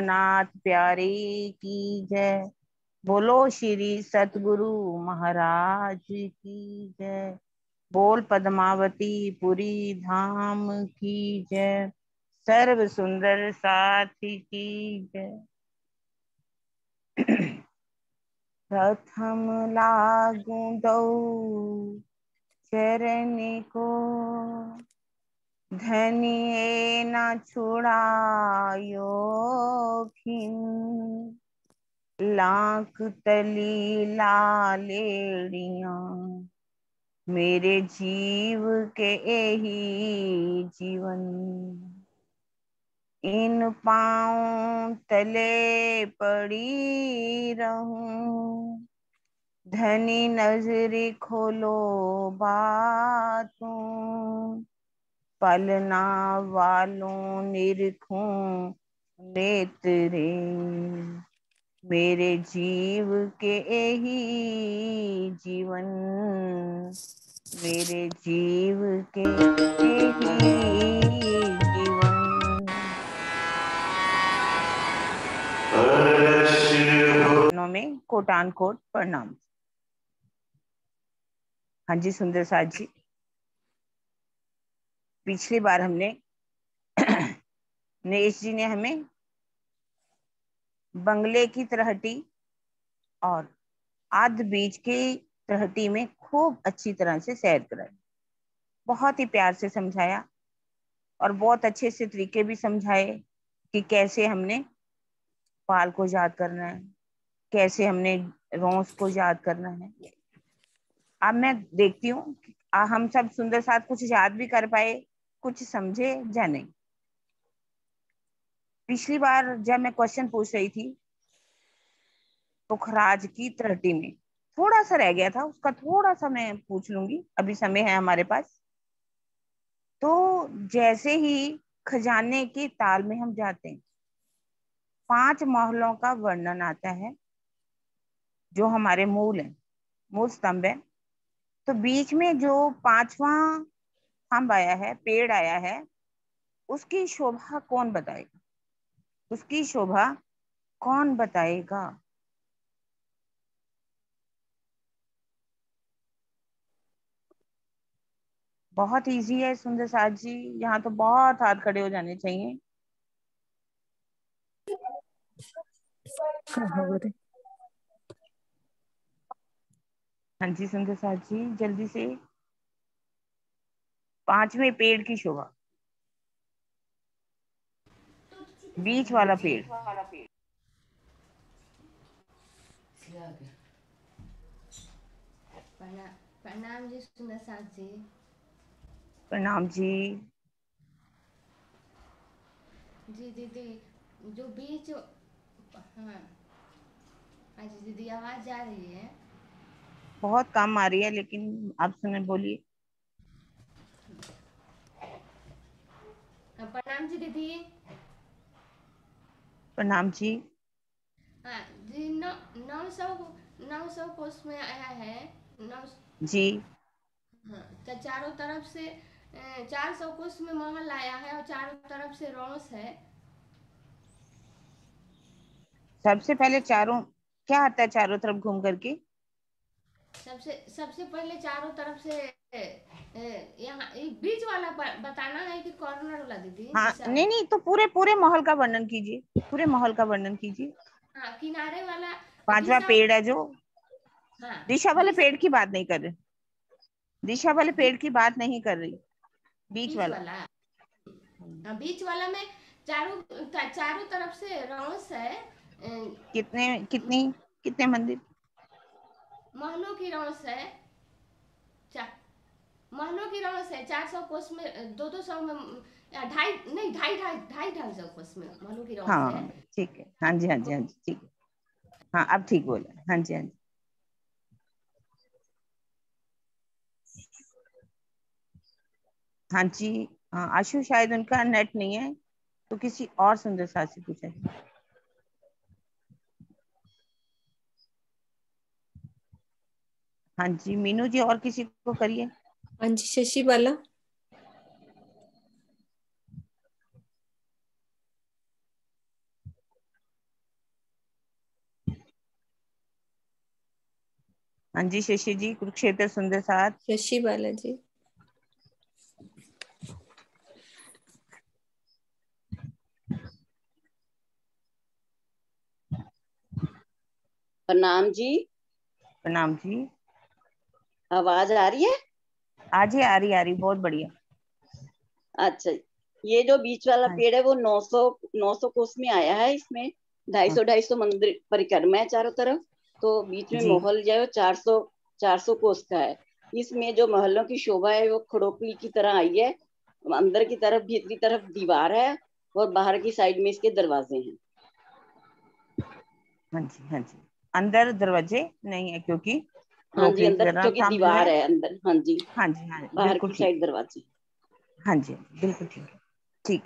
नाथ प्यारे की जय। बोलो श्री सतगुरु महाराज की जय। बोल पद्मावती पुरी धाम की जय। सर्व सुंदर साथी की जय। प्रथम लागू दो चरण को, धनिये न छुड़ायो खिन। लाख तली लालेड़ियां मेरे जीव के यही जीवन। इन पाँव तले पड़ी रहूं, धनी नजरी खोलो बातों। पलना वालों निरखूं नेत्रे, मेरे जीव के यही जीवन। मेरे जीव के यही जीवन। में कोटान कोट प्रणाम। हाँ जी सुंदर साथ जी, पिछली बार हमने नरेश जी ने हमें बंगले की तरहटी और आध बीज की तरहटी में खूब अच्छी तरह से सैर कराई। बहुत ही प्यार से समझाया और बहुत अच्छे से तरीके भी समझाए कि कैसे हमने पाल को याद करना है, कैसे हमने रोंस को याद करना है। अब मैं देखती हूँ हम सब सुंदर साथ कुछ याद भी कर पाए, कुछ समझे या नहीं। पिछली बार जब मैं क्वेश्चन पूछ रही थी पुखराज की तरहटी में थोड़ा सा रह गया था, उसका थोड़ा सा मैं पूछ लूंगी, अभी समय है हमारे पास। तो जैसे ही खजाने की ताल में हम जाते हैं, 5 महलों का वर्णन आता है जो हमारे मूल है, मूल स्तंभ है। तो बीच में जो 5वां खम्भ आया है, पेड़ आया है, उसकी शोभा कौन बताएगा? उसकी शोभा कौन बताएगा? बहुत इजी है सुंदर साथ जी, यहाँ तो बहुत हाथ खड़े हो जाने चाहिए। हाँ जी सुंदर साथ जी, जल्दी से। 5वें पेड़ की शोभा, बीच वाला पेड़। प्रणाम जी सुंदर साथ जी। प्रणाम जी। जी दीदी, जो बीच, हाँ हाँ जी दीदी, आवाज जा रही है? बहुत कम आ रही है लेकिन आप सुने, बोलिए। प्रणाम जी दीदी। प्रणाम जी। हाँ जी, 900 कोस में आया है। 9, जी हाँ, तो चारों तरफ से 400 कोस में महल आया है और चारों तरफ से रोस है। सबसे पहले चारों, क्या आता है चारों तरफ घूम करके? सबसे सबसे पहले चारों तरफ से यहाँ बीच वाला बताना है कि कॉर्नर वाला दीदी? हाँ जैसा, नहीं नहीं, तो पूरे पूरे महल का वर्णन कीजिए, पूरे महल का वर्णन कीजिए। हाँ, किनारे वाला 5वां दिशा, पेड़ है जो, हाँ, दिशा वाले दिशा, पेड़ की बात नहीं कर रहे, दिशा वाले पेड़ की बात नहीं कर रही, बीच बीच वाला। वाला, हाँ, बीच वाला में चारों तरफ से रौस है। कितने कितनी कितने मंदिर? महलों की रौस है। चा, महलों की रौस है 400 कोस में, 200 में, ढाई नहीं, ढाई सौ कोस में महलों की रौस है। हाँ ठीक है, हाँ जी हाँ जी हाँ जी, ठीक है। हाँ अब ठीक बोला, हाँ जी हाँ जी। हाँ जी। हाँ आशु, शायद उनका नेट नहीं है, तो किसी और सुंदर साथ से पूछा जाए। हाँ जी मीनू जी, और किसी को करिए। हाँ जी, शशि बाला। हाँ जी शशि जी, कुरुक्षेत्र सुंदर साथ। शशि बाला जी। प्रणाम जी। प्रणाम जी। आवाज आ रही है? आज ही आ रही, बहुत बढ़िया। अच्छा, ये जो बीच वाला हाँ पेड़ है वो 900 कोस में आया है। इसमें 250 मंदिर परिक्रमा है चारों तरफ। तो बीच में जी महल जो है 400 कोस का है। इसमें जो महलों की शोभा है वो खड़ोपली की तरह आई है। अंदर की तरफ भीतरी तरफ दीवार है और बाहर की साइड में इसके दरवाजे हैं। हाँ जी हाँ जी। अंदर दरवाजे नहीं है क्योंकि हाँ जी, खड़ोपली की अंदर तरह क्योंकि सामने दीवार है। है अंदर। हाँ जी, हाँ जी हाँ जी, बाहर बिल्कुल की ठीक। साइड दरवाजे। हाँ जी बिल्कुल ठीक है। ठीक।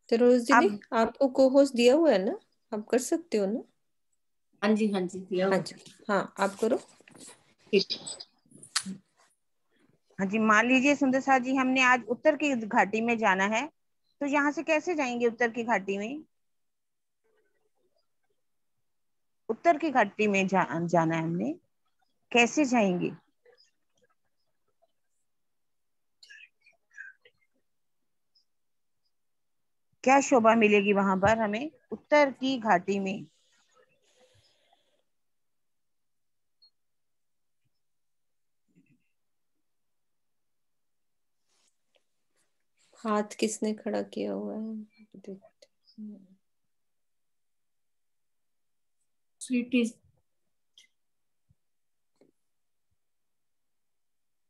तो रोज दीदी अब आपको को होस्ट दिया हुआ है ना, आप कर सकते हो ना? हाँ जी दिया हाँ हुआ। जी, हाँ आप करो। ठीक। हाँ जी, मान लीजिए सुंदर साथ जी, हमने आज उत्तर की घाटी में जाना है, तो यहाँ से कैसे जाएंगे उत्तर की घाटी में? उत्तर की घाटी में जाना है हमने, कैसे जाएंगे? क्या शोभा मिलेगी वहां पर हमें उत्तर की घाटी में? हाथ किसने खड़ा किया हुआ है देखते हैं। स्वीटी।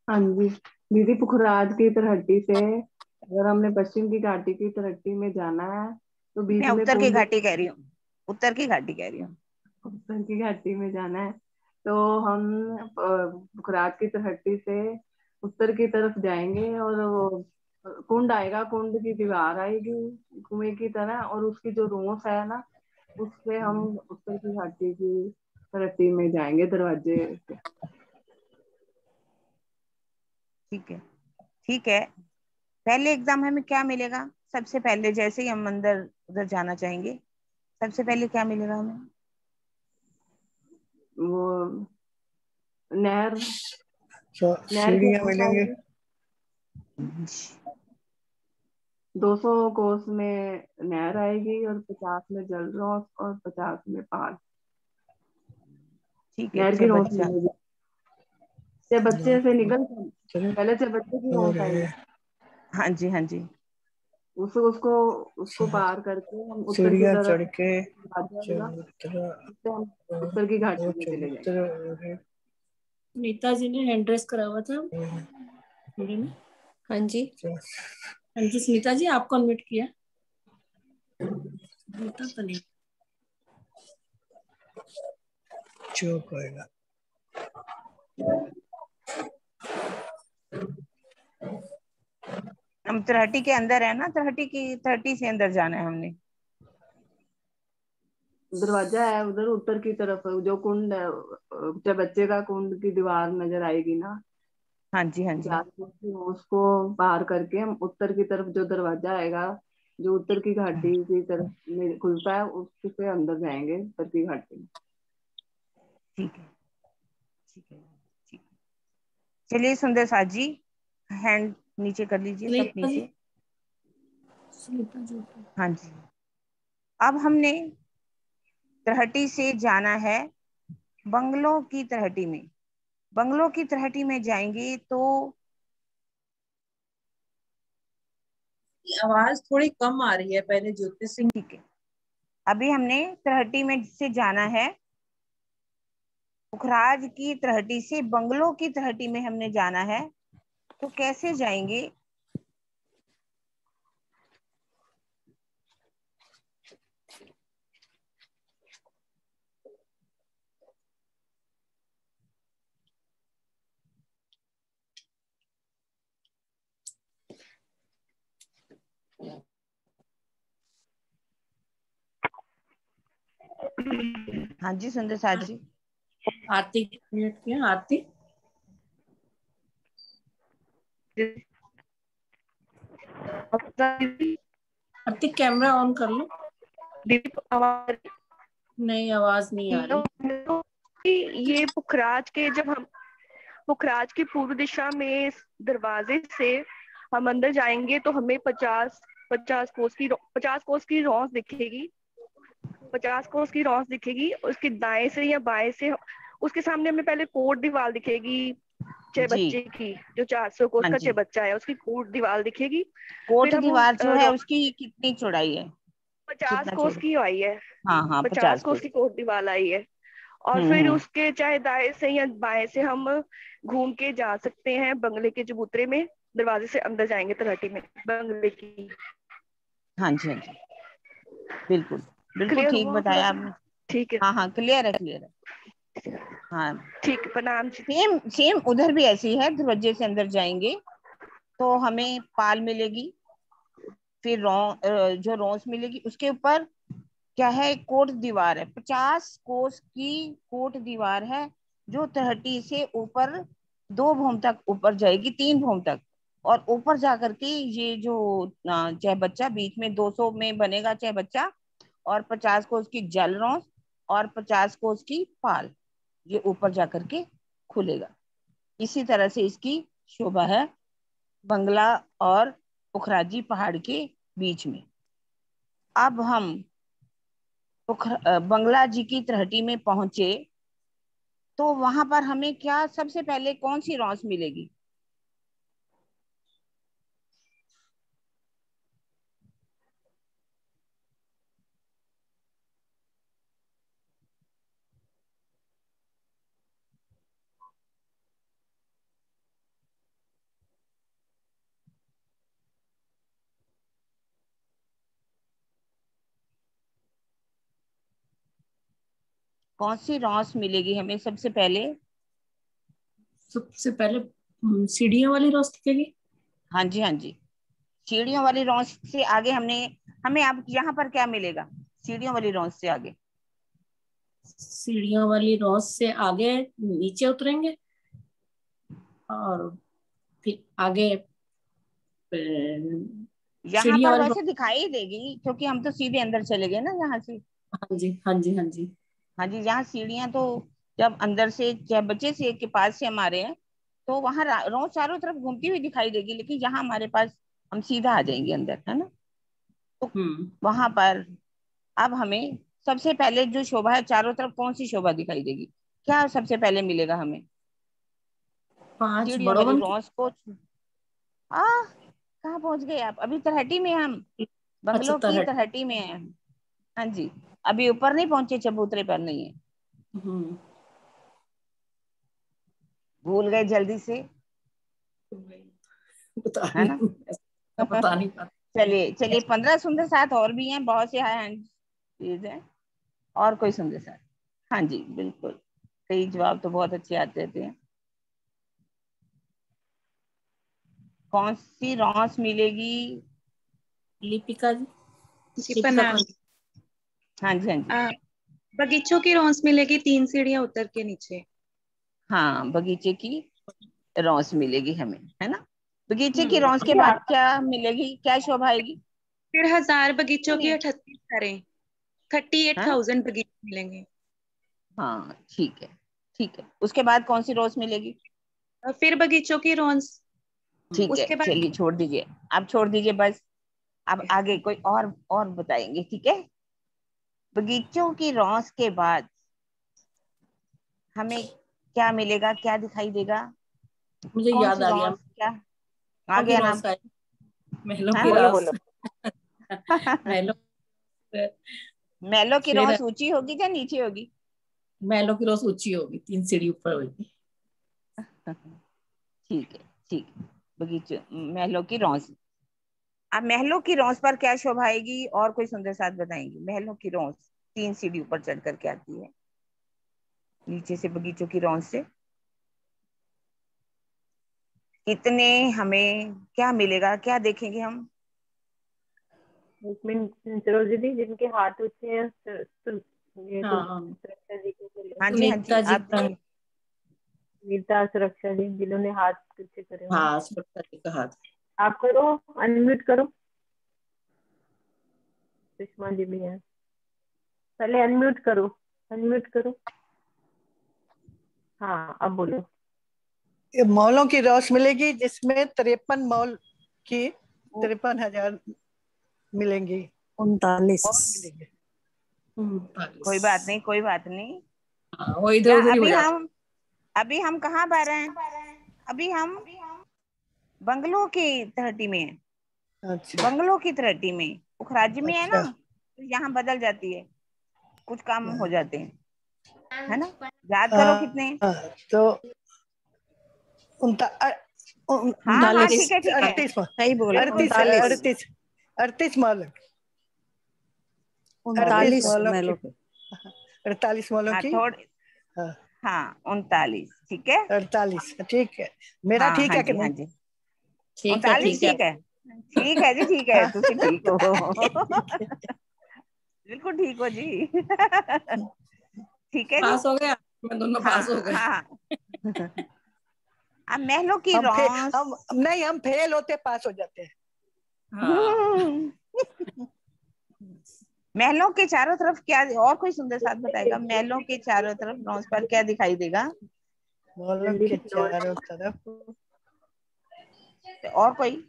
हाँ जी दीदी, पुखराज की तलहटी से अगर हमने पश्चिम की घाटी की तलहटी में जाना है तो बीच मैं में उत्तर की कुंड। घाटी कह रही हूँ, उत्तर की घाटी कह रही हूँ। उत्तर की घाटी में जाना है तो हम पुखराज की तलहटी से उत्तर की तरफ जाएंगे और वो कुंड आएगा, कुंड की दीवार आएगी कुएं की तरह, और उसकी जो रोस है ना उससे हम उत्तर की घाटी की तलहटी में जाएंगे दरवाजे से। ठीक है ठीक है। पहले एग्जाम हमें क्या मिलेगा? सबसे पहले जैसे ही हम अंदर उधर जाना चाहेंगे, सबसे पहले क्या मिलेगा हमें? वो नहर, नहर की सीढ़ियाँ रोस मिलेंगे। आएगी। 200 कोस में नहर आएगी और 50 में जल रोस और 50 में पाल। ठीक है, नहर की रोस चबच्चा। मिलेगी। बच्चे से निकल पहले से बच्चे की रोस आएगी। हाँ जी हाँ जी। उसको उसको पार करके हम उत्तर की सीढ़ियाँ तरफ चढ़ के आ जाएगा। चबूतरा उससे हम उत्तर की घाटी वो में चले जाएंगे। चबूतरा है। नेताजी ने हैंड रेस करा हुआ था वीडियो में। हाँ जी हाँ जी, स्मिता जी आपको अनम्यूट किया। स्मिता तो नहीं। चौक आएगा। हम 30 के अंदर है ना, 30 से अंदर जाना है हमने। दरवाजा है उधर उत्तर की तरफ, जो कुंड है बच्चे का कुंड की दीवार नजर आएगी ना। हाँ जी हाँ जी। उसको पार करके हम उत्तर की तरफ जो दरवाजा आएगा जो उत्तर की घाटी की तरफ में खुलता है उससे अंदर जाएंगे उत्तर की घाटी में। ठीक है ठीक है ठीक है। चलिए सुंदर साथ जी, हैंड नीचे कर लीजिए, सब नीचे। हाँ जी। अब हमने 30 से जाना है बंगलों की 30 में। बंगलों की 30 में जाएंगे तो आवाज थोड़ी कम आ रही है, पहले ज्योति सिंह। ठीक है। अभी हमने 30 में से जाना है, पुखराज की 30 से बंगलों की 30 में हमने जाना है, तो कैसे जाएंगे? हाँ जी सुंदर साथ जी। आरती किया। आरती आरती कैमरा ऑन कर लो। नहीं, आवाज नहीं आ रही। ये पुखराज के, जब हम पुखराज की पूर्व दिशा में इस दरवाजे से हम अंदर जाएंगे तो हमें 50 कोस की रौंस दिखेगी। 50 कोस की रौंस दिखेगी। उसके दाएं से या बाएं से उसके सामने हमें पहले कोट दीवार दिखेगी चाहे जी। बच्चे की, जो 400 कोस हाँ का जी। चाहे बच्चा है उसकी कोट दीवार दिखेगी। कोट फिर हम दीवार जो है रौंस उसकी कितनी चौड़ाई है? 50 कितना कोस चौड़ा? की आई है। हाँ हाँ, 50 50 कोस कोस। की कोट दीवार आई है। और फिर हम्म। उसके चाहे दाएं से या बाएं से हम घूम के जा सकते हैं बंगले के चबूतरे में। दरवाजे से अंदर जाएंगे तलहटी में बंगले की। हाँ जी, हाँ जी, बिल्कुल बिल्कुल क्लियर ठीक हुआ थोड़ा बताया सा? आपने। ठीक है। हाँ हाँ, क्लियर है, क्लियर है। हाँ, ठीक है, प्रणाम जी। सेम सेम उधर भी ऐसी है। दरवाजे से अंदर जाएंगे तो हमें पाल मिलेगी, फिर जो रोज मिलेगी उसके ऊपर क्या है, कोट दीवार है। 50 कोस की कोट दीवार है जो 30 से ऊपर 2 भौम तक ऊपर जाएगी, 3 भौम तक। और ऊपर जाकर के ये जो चाहे बच्चा बीच में 200 में बनेगा चाहे बच्चा, और 50 कोस की जल रौस और 50 कोस की पाल, ये ऊपर जाकर के खुलेगा। इसी तरह से इसकी शोभा है बंगला और पुखराजी पहाड़ के बीच में। अब हम बंगला जी की तलहटी में पहुंचे तो वहां पर हमें क्या सबसे पहले कौन सी रौस मिलेगी? कौन सी रौस मिलेगी हमें सबसे पहले? सबसे पहले सीढ़ियों वाली रोज दिखेगी। हाँ जी, हाँ जी, सीढ़ियों वाली रौस से आगे हमें अब यहाँ पर क्या मिलेगा सीढ़ियों वाली रौस से आगे? सीढ़ियों वाली रोज से आगे नीचे उतरेंगे और फिर आगे यहाँ सीढ़ियों पर वाली वैसे दिखाई देगी क्योंकि हम तो सीधे अंदर चले गए ना यहाँ से। हाँ जी, हाँ जी, हाँ जी। हाँ जी, यहाँ सीढ़ियाँ तो जब अंदर से चाहे बच्चे से के पास से हमारे हैं तो वहां रौस चारों तरफ घूमती हुई दिखाई देगी, लेकिन यहाँ हमारे पास हम सीधा आ जाएंगे अंदर, है ना। तो वहां पर अब हमें सबसे पहले जो शोभा है, चारों तरफ कौन सी शोभा दिखाई देगी? क्या सबसे पहले मिलेगा हमें? 5 सीढ़ियों बड़ों वाली बन रौस को आ कहाँ पहुंच गए आप? अभी तलहटी में हैं हम, अच्छा, बंगलों की तरह। तलहटी में हैं हम। हाँ जी, अभी ऊपर नहीं पहुंचे, चबूतरे पर नहीं है। भूल गए जल्दी से, पता है नहीं, ना। ऐसा पता नहीं पाता। चलिए चलिए, 15 सुंदर साथ और भी हैं, बहुत से हैंड चीज है। और कोई सुंदर साथ? हाँ जी, बिल्कुल, कई जवाब तो बहुत अच्छे आते रहते हैं। कौन सी रौस मिलेगी? लिपिका जी, जी लिपिका प्रणाम। कौन? हाँ जी, हाँ जी, बगीचों की रौस मिलेगी 3 सीढ़ियां उतर के नीचे। हाँ, बगीचे की रौस मिलेगी हमें, है ना। बगीचे की रौस के ये बाद क्या मिलेगी, क्या शोभा आएगी? 1,500 बगीचों की नहीं, 38 करें, हाँ 38,000 बगीचे मिलेंगे। हाँ, ठीक है, ठीक है। उसके बाद कौन सी रौस मिलेगी? और फिर बगीचों की रौस, ठीक है, उसके बाद चलिए छोड़ दीजिए, अब छोड़ दीजिए बस। अब आगे कोई और बताएंगे, ठीक है। बगीचों की रौस के बाद हमें क्या मिलेगा, क्या दिखाई देगा? मुझे कौन याद सी आ गया। रौस, क्या आ महलों की गया रोज नाम? का है। महलों हाँ, की बोलो रास। बोलो। महलों महलों की फिर रौस ऊंची होगी या नीचे होगी? महलों की रोज ऊंची होगी, 3 सीढ़ी ऊपर होगी। ठीक है, ठीक है। बगीचे महलों की रौस। अब महलों की रौस पर क्या शोभा आएगी, और कोई सुंदर साथ बताएंगे? महलों की रौस 3 सीढ़ी ऊपर चढ़ करके आती है नीचे से, बगीचों की रौस से कितने हमें क्या मिलेगा, क्या देखेंगे हम? उसमें सरोज दीदी जिनके हाथ ऊंचे हैं, ये तो हाँ, सुरक्षा जी के लिए, हाँ जी, हाँ जी, सुनीता जी आप का। वीरता सुरक्षा जी जिन्होंने हाथ ऊंचे करे हुए हैं। हाँ, सुनीता जी का हाथ। आप करो, अनम्यूट करो। सुषमा जी भी हैं, पहले अनम्यूट करो, अनम्यूट करो। हाँ अब बोलो। ये मॉलों की रॉस मिलेगी जिसमें 53 मॉल की 53,000 मिलेंगी। 39। मॉल मिलेंगे। 39। कोई बात नहीं, कोई बात नहीं। हाँ, वो इधर क्या उधर ही हो जाता। अभी हम कहाँ पर हैं? अभी हम बंगलों की 30 में है। अच्छा बंगलों की 30 में, उखराजी में है ना, अच्छा। तो यहाँ बदल जाती है, कुछ काम हो जाते हैं, है ना। याद करो कितने हैं? हाँ, तो हाँ हाँ, 39। ठीक है ठीक है, 38 सही बोला, 38 39। 38 38 मॉल 38 39 मॉलों की मेलों के। 48 मॉलों हाँ की। थोड़ी, हाँ हाँ 39, ठीक है। 48 ठीक है। मेरा हाँ ठीक हाँ है कि जी, हाँ नहीं? जी, ठीक है 39 ठीक है। ठीक है। ठीक है जी, ठीक है, हाँ तुसी ठीक हो। ठीक है। बिल्कुल ठीक हो जी। ठीक है जी। पास हो गया, मैं दोनों हाँ पास हो गए। हाँ। अब महलों की हम फे रौस। हम नहीं, हम फेल होते पास हो जाते हैं। हाँ, महलों के चारों तरफ क्या, और कोई सुंदर साथ बताएगा, महलों के चारों तरफ रौस पर क्या दिखाई देगा? मॉलों के चारों तरफ, और कोई?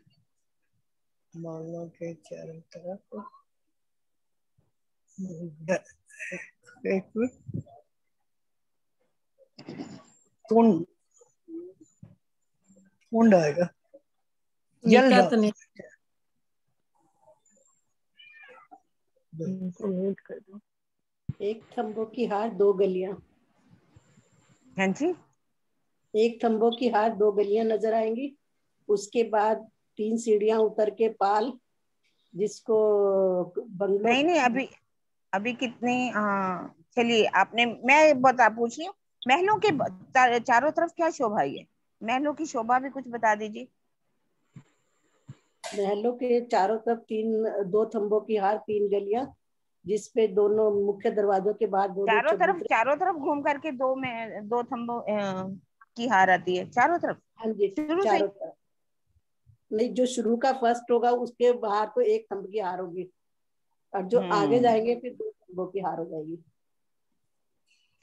मॉलों के चारों तरफ द- एक कुंड, कुंड आएगा, जल लिखा तो रहा। नहीं। म्यूट कर दो। एक थंबों की हार दो गलियां, हाँ जी, एक थंबों की हार दो गलियां नजर आएंगी। उसके बाद 3 सीढ़ियां उतर के पाल, जिसको बंगलो। नहीं नहीं, अभी अभी कितने, चलिए आपने, मैं पूछ रही हूँ, महलों के चारों तरफ क्या शोभा है? महलों की शोभा भी कुछ बता दीजिए। महलों के चारों तरफ 2 थंबों की हार 3 गलियां, जिसपे दोनों मुख्य दरवाजों के बाद दोनों चबूतरे। चारों तरफ घूम करके दो थंबों की हार आती है चारों तरफ, हाँ जी, शुरू से। चारों तरफ। नहीं, जो शुरू का फर्स्ट होगा उसके बाहर तो एक थंब की हार होगी, और जो आगे हम्म, जाएंगे फिर 2 थंबों की हार हो जाएगी।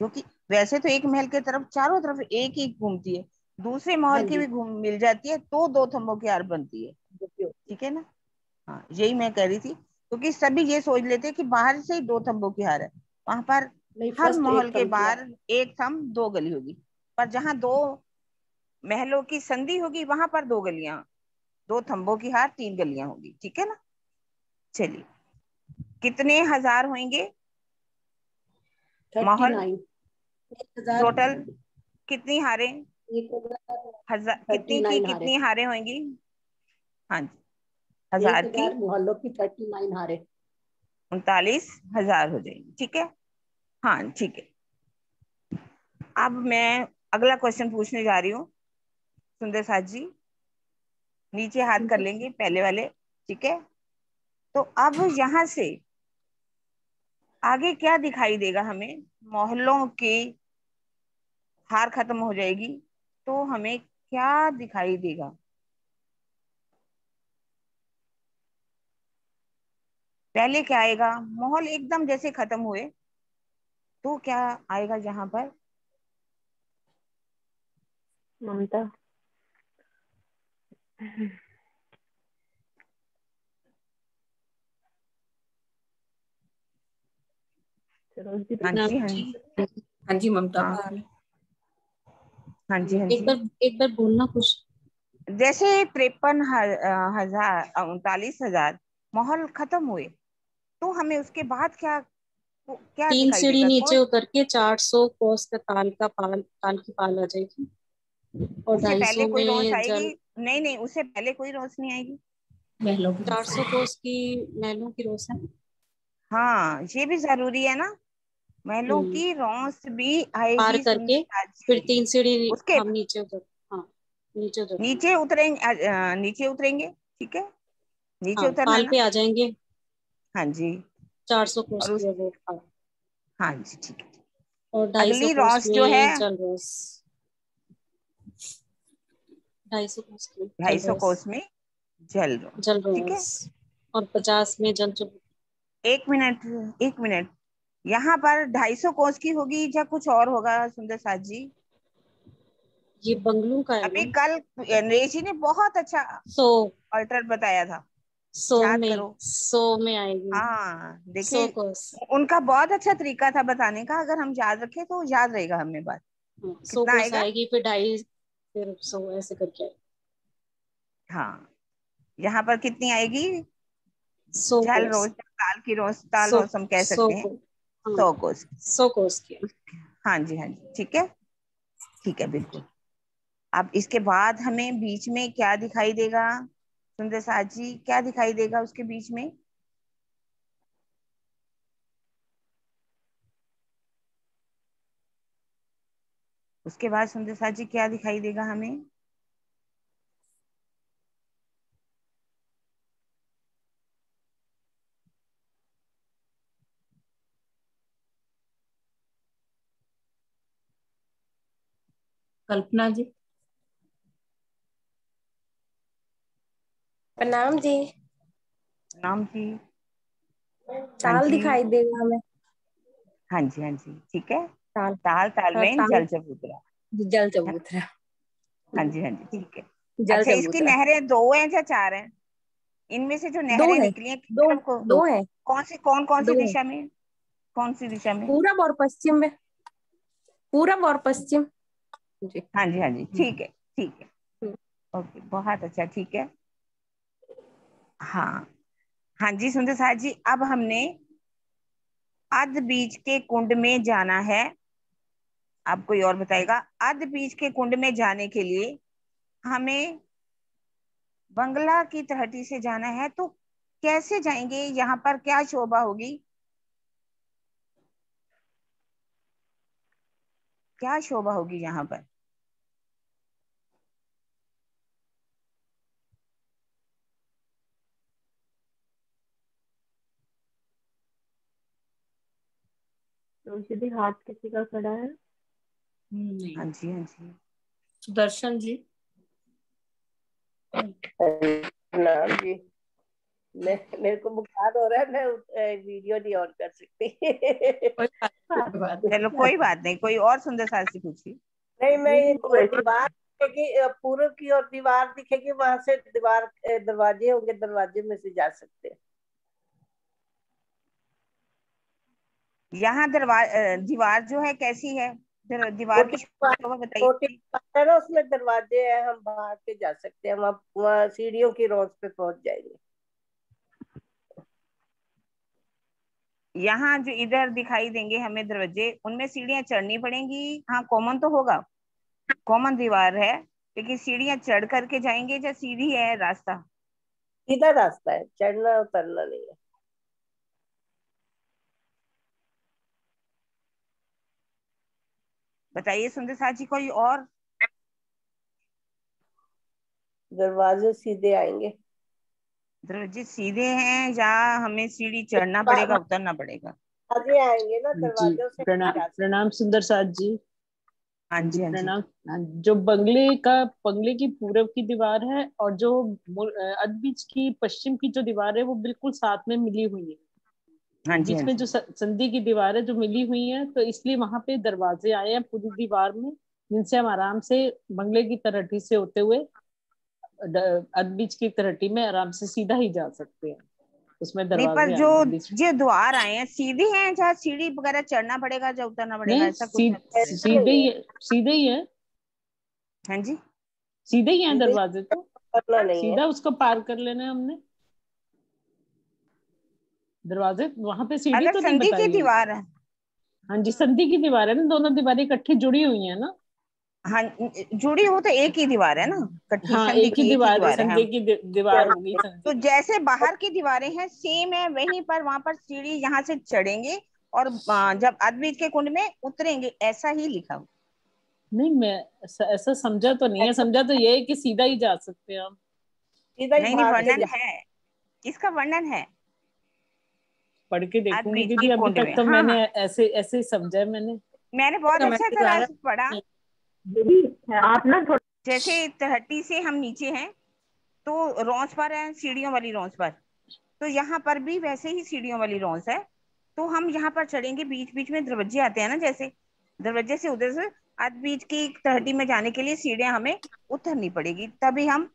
क्योंकि वैसे तो एक महल के तरफ चारों तरफ एक ही घूमती है, दूसरे हाँ महल की जी, भी घूम मिल जाती है, तो 2 थंबों की हार बनती है, ठीक है ना। हाँ, यही मैं कह रही थी, क्योंकि सभी ये सोच लेते हैं कि बाहर से ही 2 थंबों की हार है, वहां पर नहीं, हर फर्स्ट महल एक के थंब की हार। बाहर एक थंब 2 गली होगी, पर जहाँ 2 महलों की संधि होगी वहां पर 2 गलियां, 2 थंबों की हार 3 गलियां होगी, ठीक है ना। चलिए, कितने हजार होंगे महल 39। 1000। टोटल? कितनी हारें? 1000। कितनी की 39 हारे। कितनी हारें होंगी? हाँ जी, एक 1000 की हजार मोहल्लों की 39 हारे। 39,000 हो जाएंगी, ठीक है। हाँ ठीक है। अब मैं अगला क्वेश्चन पूछने जा रही हूँ, सुंदर साथ जी नीचे हाथ कर लेंगे पहले वाले, ठीक है। तो अब यहाँ से आगे क्या दिखाई देगा हमें? मोहल्लों की हार खत्म हो जाएगी, तो हमें क्या दिखाई देगा? पहले क्या आएगा? मोहल एकदम जैसे खत्म हुए तो क्या आएगा जहां पर? ममता। चलो जी। हाँ हाँ जी, हाँ जी, जी, हाँ जी ममता हाँ बोलिए। हाँ जी, हाँ जी। एक बार बोलना कुछ। जैसे 53,000 39,000 मोहल खत्म हुए, तो हमें उसके बाद क्या क्या 3 दिखाई सीढ़ी देगा नीचे थोड़ा? उतर के 400 कोस का ताल की पाल आ जाएगी, और उससे पहले 250 कोई रोशनी में आएगी? जल। नहीं नहीं, उससे पहले कोई रोशनी आएगी? महलों की रोशनी। 400 कोस की महलों की रोशनी। हाँ, ये भी जरूरी है ना, महलों हम्म की रौस भी पार आएगी करके सुंदरता फिर जी। 3 सीढ़ी उसके हम नीचे उतर। हाँ, नीचे उतरेंगे। नीचे उतरेंगे, नीचे उतरेंगे, ठीक है, नीचे हाँ, उतरना पाल ना। पे आ जाएंगे। हाँ जी, 400 कोस और की उस, है वो पाल, हाँ जी ठीक है। और 250 अगली कोस रौस जो है में जल रोस। 250 कोस की जल 250 रोस। कोस में जल रोस, जल ठीक है। रोस, और 50 में जल चुप। 1 मिनट, 1 मिनट, यहाँ पर 250 कोस की होगी या कुछ और होगा सुंदर साथ जी? ये बंगलों का है अभी ना। कल नरेश जी ने बहुत अच्छा सो अल्टर बताया था, सो याद में करो। 100 में आएगी। हाँ 100 देखिए, कोस। उनका बहुत अच्छा तरीका था बताने का, अगर हम याद रखें तो याद रहेगा हमें बात। 100 कितना कोस आएगा? आएगी, फिर 2.5, फिर 100 ऐसे करके आएगी। हाँ, यहाँ पर कितनी आएगी? 100 झल कोस। रोज ताल की रोज, ताल 100 रोज हम कह 100 सकते हैं। को, हाँ 100 कोस। 100 कोस की। हाँ जी, हाँ जी, ठीक है, ठीक है, बिल्कुल। अब इसके बाद हमें बीच में क्या दिखाई देगा सुंदर साथ जी, क्या दिखाई देगा उसके बीच में? उसके बाद सुंदर साथ जी क्या दिखाई देगा हमें? कल्पना जी। प्रणाम जी। नाम जी। हाँ ताल जी, दिखाई देगा हमें। हाँ जी, हाँ जी, ठीक है। ताल। ताल ताल हाँ, में ताल। जल चबूतरा। जल चबूतरा। हाँ जी, हाँ जी, ठीक है। जल अच्छा, इसकी चबूतरा। नहरें 2 हैं या 4 हैं? इनमें से जो दो नहरें है। निकली हैं किस दो। तरफ को? दो है। कौन कौन सी दो है। दिशा में? कौन सी दिशा में? पूरब और पश्चिम में। पूरब और पश्चिम। जी। हाँ जी, हाँ जी, ठीक है, ठीक है, हम्म। ओके, बहुत अच्छा, ठीक है। हाँ, हाँ जी सुंदर साथ जी, अब हमने अध बीज के कुंड में जाना है। अब कोई और बताएगा? अध बीज के कुंड में जाने के लिए हमें बंगला की तहटी से जाना है, तो कैसे जाएंगे? यहाँ पर क्या शोभा होगी? क्या शोभा होगी यहाँ पर? तो सीधे हाथ किसी का खड़ा है? हाँ जी, हाँ जी, सुदर्शन जी। नाम जी, मेरे को बुखार हो रहा है, मैं वीडियो नहीं ऑन कर सकती। कोई बात नहीं, कोई बात चलो कोई बात नहीं, कोई और सुंदर साथ से पूछिए। नहीं, मैं ये नहीं, वैसे दीवार दिखेगी, पूर्व की ओर दीवार दिखेगी, वहां से दीवार दरवाजे होंगे, दरवाजे में से जा सकते हैं। यहाँ दीवार जो है कैसी है? दीवार छोटी की दीवार, शोभा छोटी बताइए। दीवार है ना, उसमें दरवाजे हैं, हम बाहर के जा सकते हैं, वहाँ सीढ़ियों की रोज पे पहुंच जाएंगे। यहाँ जो इधर दिखाई देंगे हमें दरवाजे, उनमें सीढ़ियां चढ़नी पड़ेंगी। हाँ, कॉमन तो होगा, कॉमन दीवार है, लेकिन सीढ़ियां चढ़ करके जाएंगे या सीधी है रास्ता? सीधा रास्ता है, चढ़ना उतरना नहीं है। बताइए सुंदर साथ जी, कोई और? दरवाजे सीधे आएंगे। दरवाजे सीधे हैं या हमें सीढ़ी चढ़ना पड़ेगा, उतरना पड़ेगा? दरवाजे आएंगे ना, जी, दरवाजों से प्रणाम जा सकते। प्रणाम सुंदर साथ जी। हाँ जी जी, हाँ जी, प्रणाम। हाँ, जो बंगले की पूरब की दीवार है और जो अदबीच की पश्चिम की जो दीवार है वो बिल्कुल साथ में मिली हुई है। हाँ जी, हाँ बीच में जी। जो संधि की दीवार है जो मिली हुई है, तो इसलिए वहां पे दरवाजे आए हैं पूरी दीवार में, जिनसे हम आराम से बंगले की तरहटी से होते हुए अदबीच की तरहटी में आराम से सीधा ही जा सकते हैं। उसमें नहीं, पर दरवाजे जो आएंगे बीच में। जो द्वार आए हैं सीधे हैं जहाँ सीढ़ी वगैरह चढ़ना पड़ेगा या उतरना पड़ेगा, नहीं, ऐसा कुछ है? ऐसा नहीं सीधे ही है, है, सीधे ही है, हाँ जी, सीधे ही है सीधे दरवाजे तो। करना नहीं है। सीधा उसको पार कर लेना है हमने। दरवाजे वहां पे सीढ़ी अगर तो नहीं संधि की बताई है। दीवार है। हाँ जी, संधि की दीवार है ना, दोनों दीवारें इकट्ठी जुड़ी हुई है ना। हाँ, जुड़ी हो तो एक ही दीवार है ना, कट्ठी हाँ, संधि एक ही की एक ही दीवार है, दीवार है संधि हम। की दीवार होगी, संधि तो की। जैसे बाहर की दीवारें हैं सेम है, वहीं पर वहां पर सीढ़ी यहाँ से चढ़ेंगे और जब अद्वैत के कुंड में उतरेंगे, ऐसा ही लिखा हुआ। नहीं, मैं ऐसा समझा तो नहीं है, समझा तो ये है कि सीधा ही जा सकते हैं हम। सीधा ही नहीं नहीं, भाग के वर्णन जा। है, इसका वर्णन है पढ़ के देखूंगी अद्वैत दीदी, के अभी कुंड तक में। तो हाँ मैंने हाँ, ऐसे ऐसे ही समझा है मैंने। मैंने बहुत समय अच्छा के तरह द्वारा। से पढ़ा। दीदी आप ना थोड़ा जैसे तहट्टी से हम नीचे हैं तो रौंस पर है, सीढ़ियों वाली रौंस पर, तो यहाँ पर भी वैसे ही सीढ़ियों वाली रौंस है। तो हम यहाँ पर चढ़ेंगे, बीच बीच में दरवाजे आते हैं ना, जैसे दरवाजे से उधर से अद बीच की तहटी में जाने के लिए सीढ़ियां हमें उतरनी पड़ेगी, तभी हम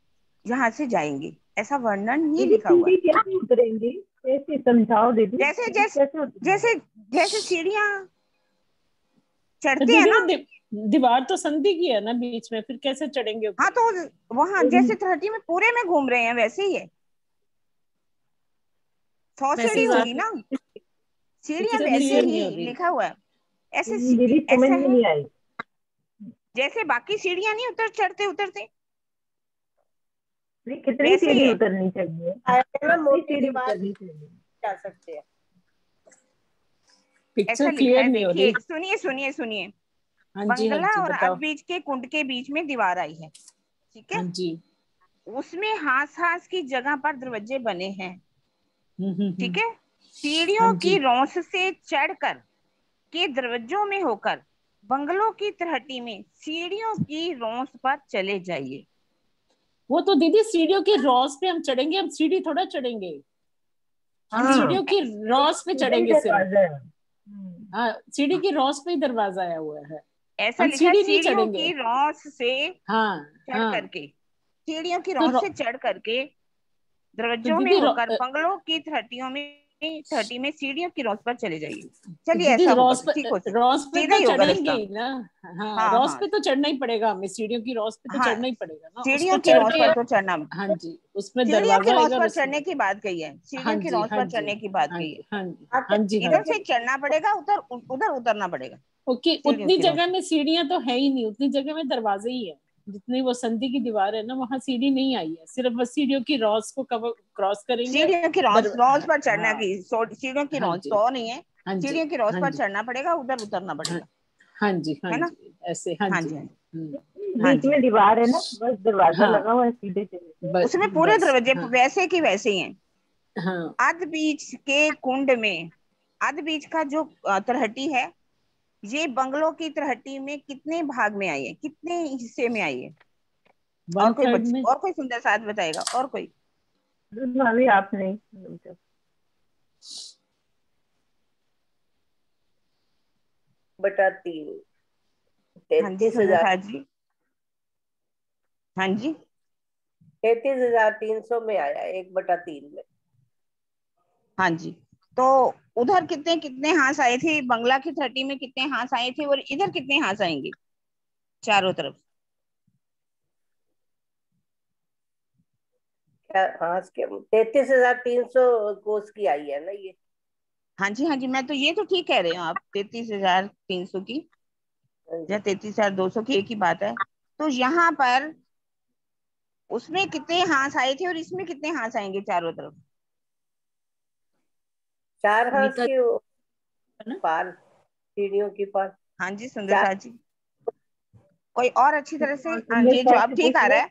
यहाँ से जाएंगे, ऐसा वर्णन ही लिखा हुआ है। कैसे उतरेंगे, कैसे समझाओ दीदी। जैसे जैसे जैसे जैसे सीढ़ियां चढ़ते दीदी हैं ना, वो दीवार तो संधि की है ना बीच में, फिर कैसे चढ़ेंगे ऊपर? हाँ तो वहां जैसे तहटी में पूरे में घूम रहे हैं वैसे ही है, 100 सीढ़ी होगी ना, सीढ़ियां वैसे ही लिखा हुआ है, ऐसे समझ में नहीं आई। जैसे बाकी सीढ़ियां नहीं उतर चढ़ते उतरते, कितनी सीढ़ी उतरनी चाहिए? मोटी दीवार जा सकते हैं। ऐसा लिखा है, देखिए सुनिए सुनिए सुनिए। बंगला और अद बीच के कुंड के बीच में दीवार आई है, ठीक है जी। उसमें हास की जगह पर दरवाजे बने हैं, ठीक है। सीढ़ियों की रौंस से चढ़कर के दरवाजों में होकर बंगलों की तहटी में सीढ़ियों की रौंस पर चले जाइए। वो तो दीदी सीढ़ियों की रौंस पे हम चढ़ेंगे, हम सीढ़ी थोड़ा चढ़ेंगे, हम सीढ़ियों की रौंस पे चढ़ेंगे सिर्फ। हाँ, सीढ़ी की रौंस पे ही दरवाजा आया हुआ है, ऐसा लिखा है, सीढ़ियों की रौंस से चढ़ करके, सीढ़ियों की रौंस से चढ़ करके दरवाजों में होकर बंगलों की तहटी में सीढ़ियों की रौंस पर चले जाइए। चलिए ऐसा रौंस पे तो चढ़ेंगे ना। हाँ, रौंस पे तो चढ़ना ही पड़ेगा हमें, सीढ़ियों की रौंस पे तो चढ़ना ही पड़ेगा ना, सीढ़ियों की रौंस पर तो चढ़ना। हाँ जी, उसमें सीढ़ियों की रौंस दरवाजा पर चढ़ने की बात कही है, सीढ़ियों की रौंस पर चढ़ने की बात कही है। हाँ जी, इधर से चढ़ना पड़ेगा, उधर उतरना पड़ेगा। ओके, उतनी जगह में सीढ़ियां तो है ही नहीं, उतनी जगह में दरवाजे ही है, जितनी वो संधि की दीवार है ना, वहाँ सीढ़ी नहीं आई है, सिर्फ बस सीढ़ियों की रौंस को क्रॉस करेंगे। सीढ़ियों की रौंस पर चढ़ना की, सीढ़ियों की रौंस तो नहीं है, सीढ़ियों की रौंस पर चढ़ना पड़ेगा, उधर उतरना पड़ेगा। हाँ जी, है ना, ऐसे। हाँ जी, बीच में दीवार है ना, बस दरवाजा लगा हुआ है, सीधे चले, उसमें पूरे दरवाजे वैसे की वैसे ही हैं। अद बीच के कुंड में, अद बीच का जो तलहटी है, ये बंगलों की तलहटी में कितने भाग में आई है, कितने हिस्से में आई है? और कोई सुंदर साथ बताएगा, और कोई? आप नहीं, बटा 3, 33,000 जी। हाँ जी, 33,300 में आया, 1/3 में। हाँ जी, तो उधर कितने कितने हाथ आए थे, बंगला की 30 में कितने हाथ आए थे, और इधर कितने हाथ आएंगे चारों तरफ? हाथ के 33,300 कोस की आई है ना ये। हाँ जी, हाँ जी, मैं तो ये तो ठीक कह रहे हो आप, 33,300 की या 33,200 की एक ही बात है। तो यहाँ पर उसमें कितने हाथ आए थे और इसमें कितने हाथ आएंगे चारों तरफ? 4 हाथ के पार, सीढ़ियों की पार। हाँ जी, सुंदर साथ जी, कोई और अच्छी तरह से? ये जवाब ठीक आ रहा है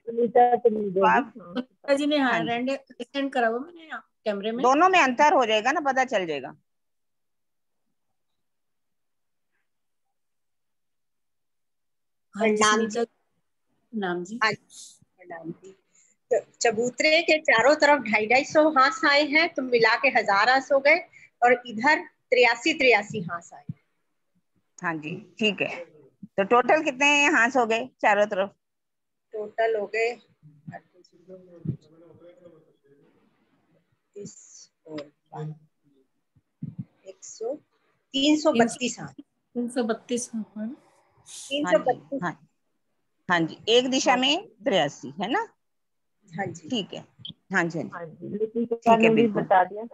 जी ने? हाँ, सेंड करा हुआ मैंने कैमरे में, दोनों में अंतर हो जाएगा ना, पता चल जाएगा। नाम जी। तो चबूतरे के चारों तरफ 250 हाथ आए हैं, तो मिला के 1000 हाथ हो गए, और इधर 83 हाथ आए। हाँ जी, ठीक है। तो टोटल कितने हाथ हो गए चारों तरफ? टोटल हो गए 332 हाथ। 332 हाँ, हाँ जी, एक दिशा में 83 है ना? हाँ जी, ठीक है। हाँ जी, हाँ जी, ठीक है, बिल्कुल बता दिया।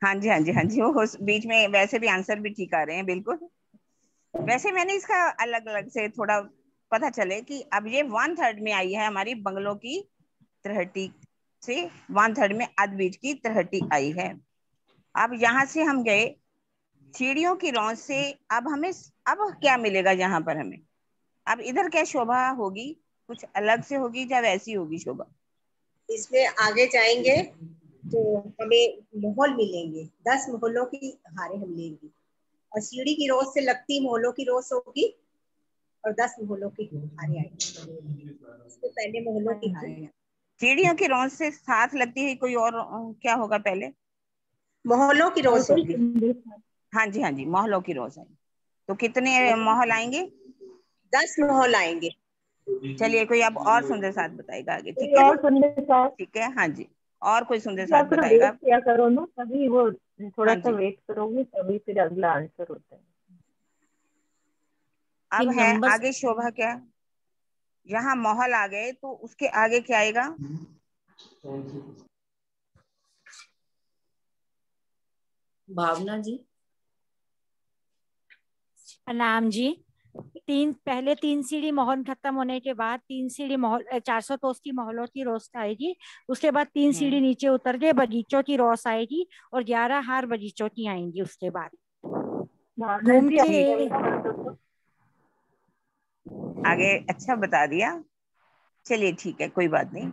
हाँ जी, हाँ जी, हाँ जी, वो बीच में वैसे भी आंसर भी ठीक आ रहे हैं, बिल्कुल। वैसे मैंने इसका अलग अलग से थोड़ा पता चले कि अब ये 1/3 में आई है हमारी बंगलों की तलहटी से, 1/3 में अद बीच की तलहटी आई है। अब यहाँ से हम गए सीढ़ियों की रौंस से, अब हमें अब क्या मिलेगा यहाँ पर हमें? अब इधर क्या शोभा होगी, कुछ अलग से होगी या वैसी होगी शोभा? इसमें आगे जाएंगे तो हमें महल मिलेंगे, 10 महलों की हारे हम लेंगे, और सीढ़ी की रोज से लगती महलों की रोज होगी, और 10 महलों की हारे आएंगे। इससे पहले महलों की हारे, सीढ़ियों की रोज से साथ लगती है, कोई और क्या होगा पहले? महलों की रोज होगी। हाँ जी, हाँ जी, महलों की रोज आई, तो कितने महल आएंगे? 10 महल आएंगे। चलिए कोई अब और सुंदर साथ बताएगा आगे, ठीक कोई है? और सुंदर साथ ठीक है, हाँ जी, और कोई सुंदर आप साथ थोड़ा बताएगा? वेट किया करो ना, तभी वो थोड़ा हाँ सा जी, वेट करोगे तभी फिर अगला आंसर होता है। अब फिर है नंबर आगे शोभा क्या? यहाँ महल आ गए तो उसके आगे क्या आएगा? भावना जी। प्रणाम जी। पहले 3 सीढ़ी मोहन खत्म होने के बाद 3 सीढ़ी महल 400 कोस की महलों की रोशनी आएगी। उसके बाद 3 सीढ़ी नीचे उतर के बगीचों की रोस आएगी और 11 हार बगीचों की आएंगी। उसके बाद घूम के आगे अच्छा बता दिया, चलिए ठीक है, कोई बात नहीं।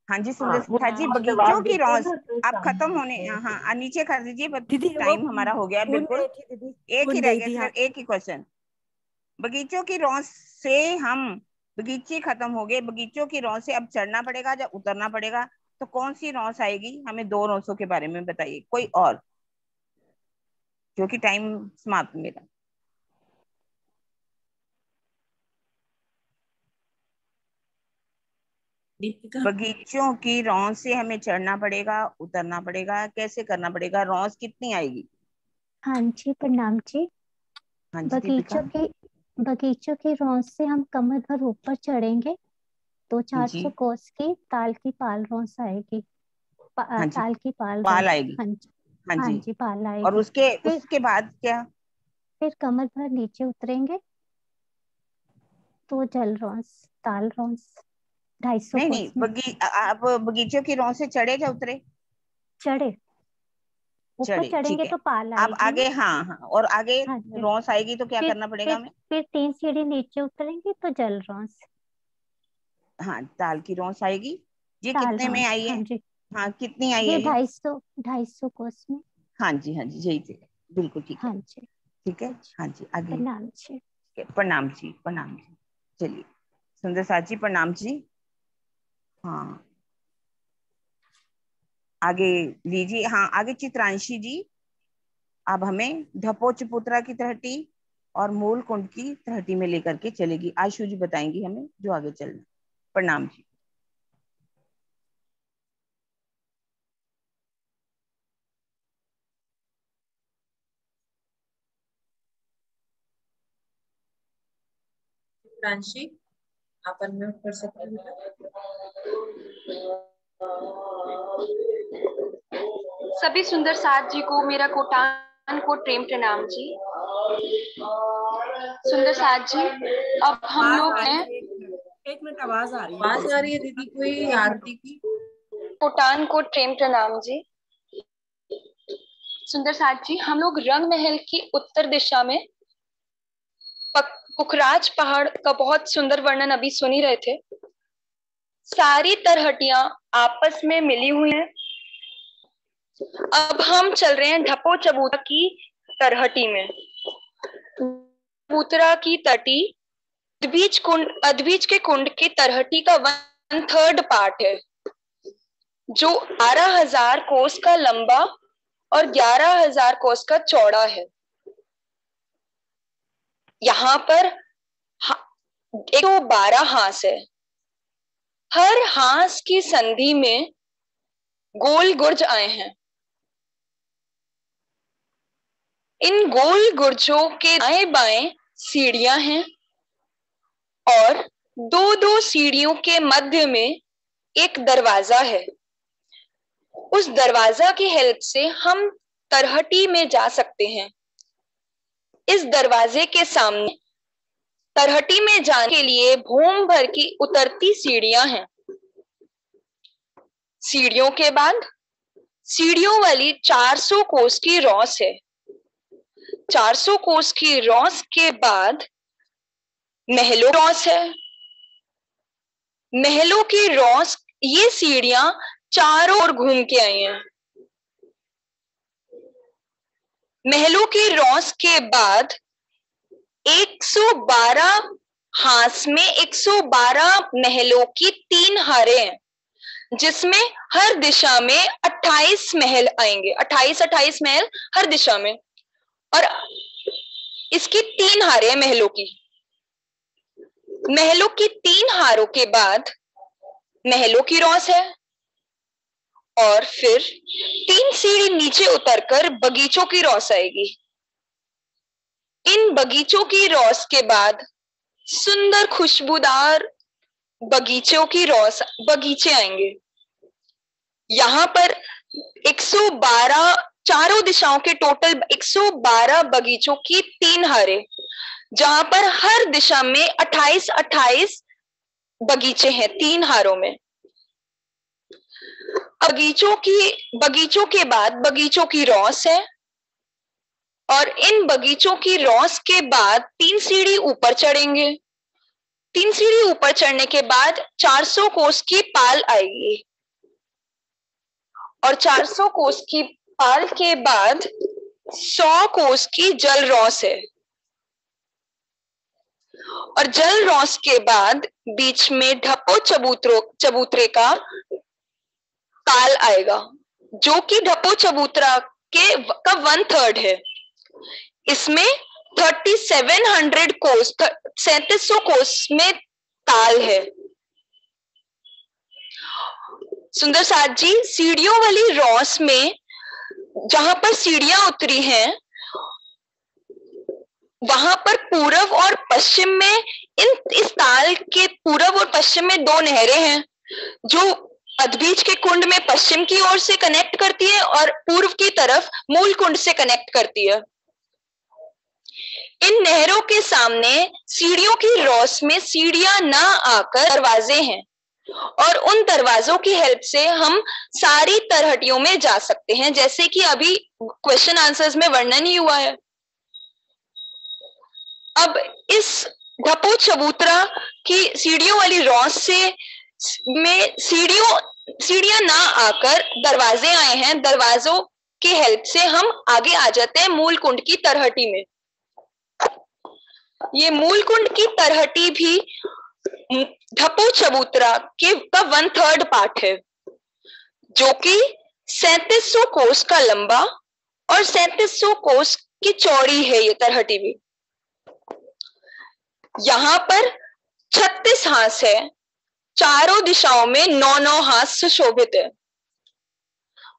हाँ जी सुंदर साथ जी, बगीचों की रोज अब खत्म होने, हाँ नीचे कर दीजिए, टाइम हमारा हो गया बिल्कुल। एक ही रह गया, सिर्फ एक ही क्वेश्चन। बगीचों की रोज से हम, बगीचे खत्म हो गए, बगीचों की रोज से अब चढ़ना पड़ेगा या उतरना पड़ेगा, तो कौन सी रोस आएगी? हमें 2 रोसों के बारे में बताइए कोई और, क्योंकि टाइम समाप्त मेरा। बगीचों की रौस से हमें चढ़ना पड़ेगा, उतरना पड़ेगा, कैसे करना पड़ेगा? रौस कितनी आएगी? हाँ जी प्रणाम जी। हाँ जी दीपिका। बगीचों की रौस से हम कमर भर ऊपर चढ़ेंगे तो जी 400 कोस की ताल की पाल रौस आएगी। हाँ जी, ताल की पाल पाल रौस। आएगी। हाँ जी, हाँ हाँ जी, जी पाल और आएगी। उसके बाद क्या? फिर कमर भर नीचे उतरेंगे तो जल रौस ताल रौस 250 नहीं कोस में। आप बगीचों की रौस से चढ़े या उतरे? चढ़े, ऊपर चढ़े, ठीक चढ़ेंगे है। तो पाल अब आएगी आगे, ना। हाँ हाँ, और आगे हाँ जी, रौस आएगी तो क्या करना पड़ेगा हमें? फिर 3 सीढ़ी नीचे उतरेंगे तो जल रौस हाँ, ताल की रौस आएगी। ये ताल कितने में रौस। आई है? हाँ जी, हाँ, कितनी आई ये है ये? 250 कोस में। हाँ जी, हाँ जी, यही थे, बिल्कुल ठीक है। हाँ जी, ठीक है, हाँ जी आगे। प्रणाम जी। प्रणाम जी, प्रणाम जी। चलिए सुंदर साथ जी, प्रणाम जी। हाँ आगे लीजिए, हाँ आगे चित्रांशी जी, अब हमें ढपो चपुत्रा की तहटी और मूल कुंड की तहटी में लेकर के चलेगी। आशु जी बताएंगी हमें जो आगे चलना। प्रणाम जी। चित्रांशी आप अनम्यूट कर सकते हैं। सभी सुंदर साथ जी को मेरा कोटान कोट प्रेम प्रणाम जी। सुंदर साथ जी, अब हम लोग हैं, एक मिनट आवाज आ रही है। आवाज आ रही है दीदी कोई आरती की? कोटान कोट प्रेम प्रणाम जी। सुंदर साथ जी, हम लोग रंग महल की उत्तर दिशा में पुखराज पहाड़ का बहुत सुंदर वर्णन अभी सुन ही रहे थे। सारी तरहटियां आपस में मिली हुई हैं। अब हम चल रहे हैं ढपो चबूतरा की तरहटी में। चबूतरा की तटी अदबीज के कुंड की तरहटी का 1/3 पार्ट है, जो 12,000 कोस का लंबा और 11,000 कोस का चौड़ा है। यहाँ पर 112 हांस है। हर हांस की संधि में गोल गुर्ज आए हैं। इन गोल गुर्जों के दाएं बाएं सीढ़ियां हैं और 2-2 सीढ़ियों के मध्य में एक दरवाजा है। उस दरवाजा की हेल्प से हम तरहटी में जा सकते हैं। इस दरवाजे के सामने तरहटी में जाने के लिए भूम भर की उतरती सीढ़ियां हैं। सीढ़ियों के बाद सीढ़ियों वाली 400 कोस की रौस है। 400 कोस की रौस के बाद महलों की रौस है। महलों की रौस, ये सीढ़ियां चारों ओर घूम के आई हैं। महलों की रौस के बाद 112 हांस में 112 महलों की 3 हारें हैं, जिसमें हर दिशा में 28 महल आएंगे। 28 महल हर दिशा में, और इसकी 3 हारें हैं महलों की। महलों की 3 हारों के बाद महलों की रौस है, और फिर 3 सीढ़ी नीचे उतरकर बगीचों की रौस आएगी। इन बगीचों की रौस के बाद सुंदर खुशबूदार बगीचे आएंगे। यहाँ पर 112 चारों दिशाओं के टोटल 112 बगीचों की 3 हारें, जहां पर हर दिशा में 28-28 बगीचे हैं 3 हारों में। बगीचों के बाद बगीचों की रौस है, और इन बगीचों की रौस के बाद 3 सीढ़ी ऊपर चढ़ेंगे। 3 सीढ़ी ऊपर चढ़ने के बाद 400 कोस की पाल आएगी, और 400 कोस की पाल के बाद 100 कोस की जल रौस है, और जल रौस के बाद बीच में ढप्पो चबूतरे का ताल आएगा, जो कि ढप्पो चबूतरा का 1/3 है। इसमें 3700 कोस 3700 कोस में ताल है। सुंदर साथ जी, सीढ़ियों वाली रौस में जहां पर सीढ़ियां उतरी हैं, वहां पर पूर्व और पश्चिम में इस ताल के पूर्व और पश्चिम में 2 नहरें हैं, जो अदबीज के कुंड में पश्चिम की ओर से कनेक्ट करती है और पूर्व की तरफ मूल कुंड से कनेक्ट करती है। इन नहरों के सामने सीढ़ियों की रौस में सीढ़ियां ना आकर दरवाजे हैं, और उन दरवाजों की हेल्प से हम सारी तरहटियों में जा सकते हैं, जैसे कि अभी क्वेश्चन आंसर्स में वर्णन ही हुआ है। अब इस ढप्पो चबूतरा की सीढ़ियों वाली रौस में सीढ़ियां ना आकर दरवाजे आए हैं। दरवाजों की हेल्प से हम आगे आ जाते हैं मूल कुंड की तरहटी में। ये मूल कुंड की तरहटी भी ढप्पो चबूतरा का 1/3 पार्ट है, जो कि 3700 कोस का लंबा और 3700 कोस की चौड़ी है। ये तरहटी भी यहाँ पर 36 हांस है, चारों दिशाओं में 9-9 हांस सुशोभित है।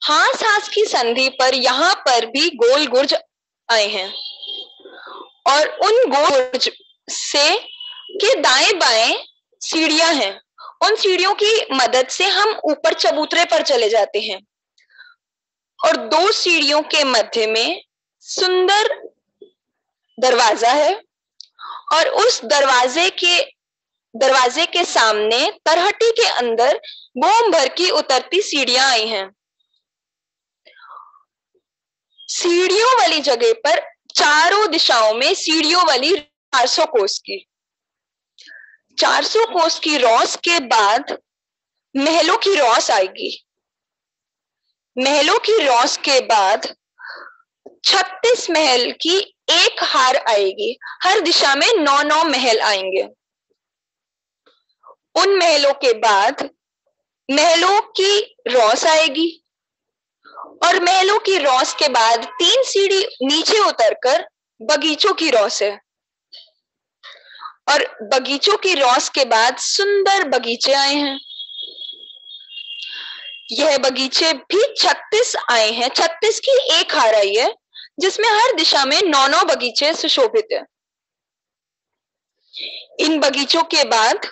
हांस की संधि पर यहाँ पर भी गोल गुर्ज आए हैं, और उन गोल गुर्ज के दाएं बाएं सीढ़ियां हैं। उन सीढ़ियों की मदद से हम ऊपर चबूतरे पर चले जाते हैं, और 2 सीढ़ियों के मध्य में सुंदर दरवाजा है, और उस दरवाजे के सामने तरहटी के अंदर बोम भर की उतरती सीढ़ियां आई हैं। सीढ़ियों वाली जगह पर चारों दिशाओं में सीढ़ियों वाली 400 कोस की 400 कोस की रौस के बाद महलों की रौस आएगी। महलों की रौस के बाद 36 महल की एक हार आएगी। हर दिशा में 9-9 महल आएंगे। उन महलों के बाद महलों की रौस आएगी, और महलों की रौस के बाद 3 सीढ़ी नीचे उतरकर बगीचों की रौस है, और बगीचों की रौस के बाद सुंदर बगीचे आए हैं। यह बगीचे भी 36 आए हैं। 36 की एक हार आई है, जिसमें हर दिशा में 9-9 बगीचे सुशोभित है। इन बगीचों के बाद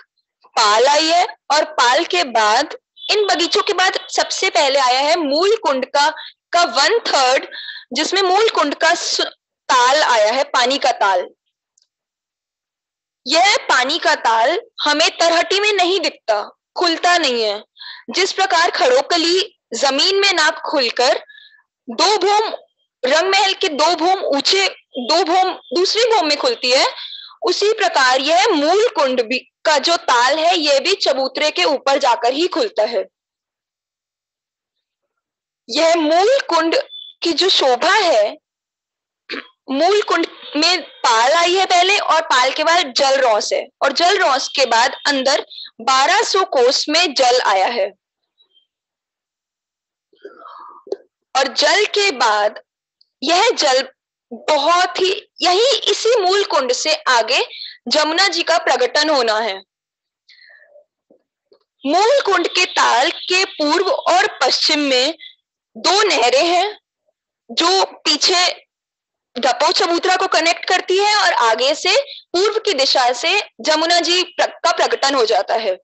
पाल आई है, और पाल के बाद इन बगीचों के बाद सबसे पहले आया है मूल कुंड का 1/3, जिसमें मूल कुंड का ताल आया है, पानी का ताल। यह पानी का ताल हमें तरहटी में नहीं दिखता, खुलता नहीं है। जिस प्रकार खड़ोकली जमीन में ना खुलकर 2 भूम रंग महल के 2 भूम ऊंचे 2 भूम दूसरी भूम में खुलती है, उसी प्रकार यह मूल कुंड भी का जो ताल है, यह भी चबूतरे के ऊपर जाकर ही खुलता है। यह मूल कुंड की जो शोभा है, मूल कुंड में पाल आई है पहले, और पाल के बाद जल रौस है, और जल रौस के बाद अंदर 1200 कोस में जल आया है, और जल के बाद यह जल बहुत ही इसी मूल कुंड से आगे जमुना जी का प्रकटन होना है। मूल कुंड के ताल के पूर्व और पश्चिम में 2 नहरें हैं जो पीछे ढपो चबूतरा को कनेक्ट करती है और आगे से पूर्व की दिशा से जमुना जी का प्रकटन हो जाता है।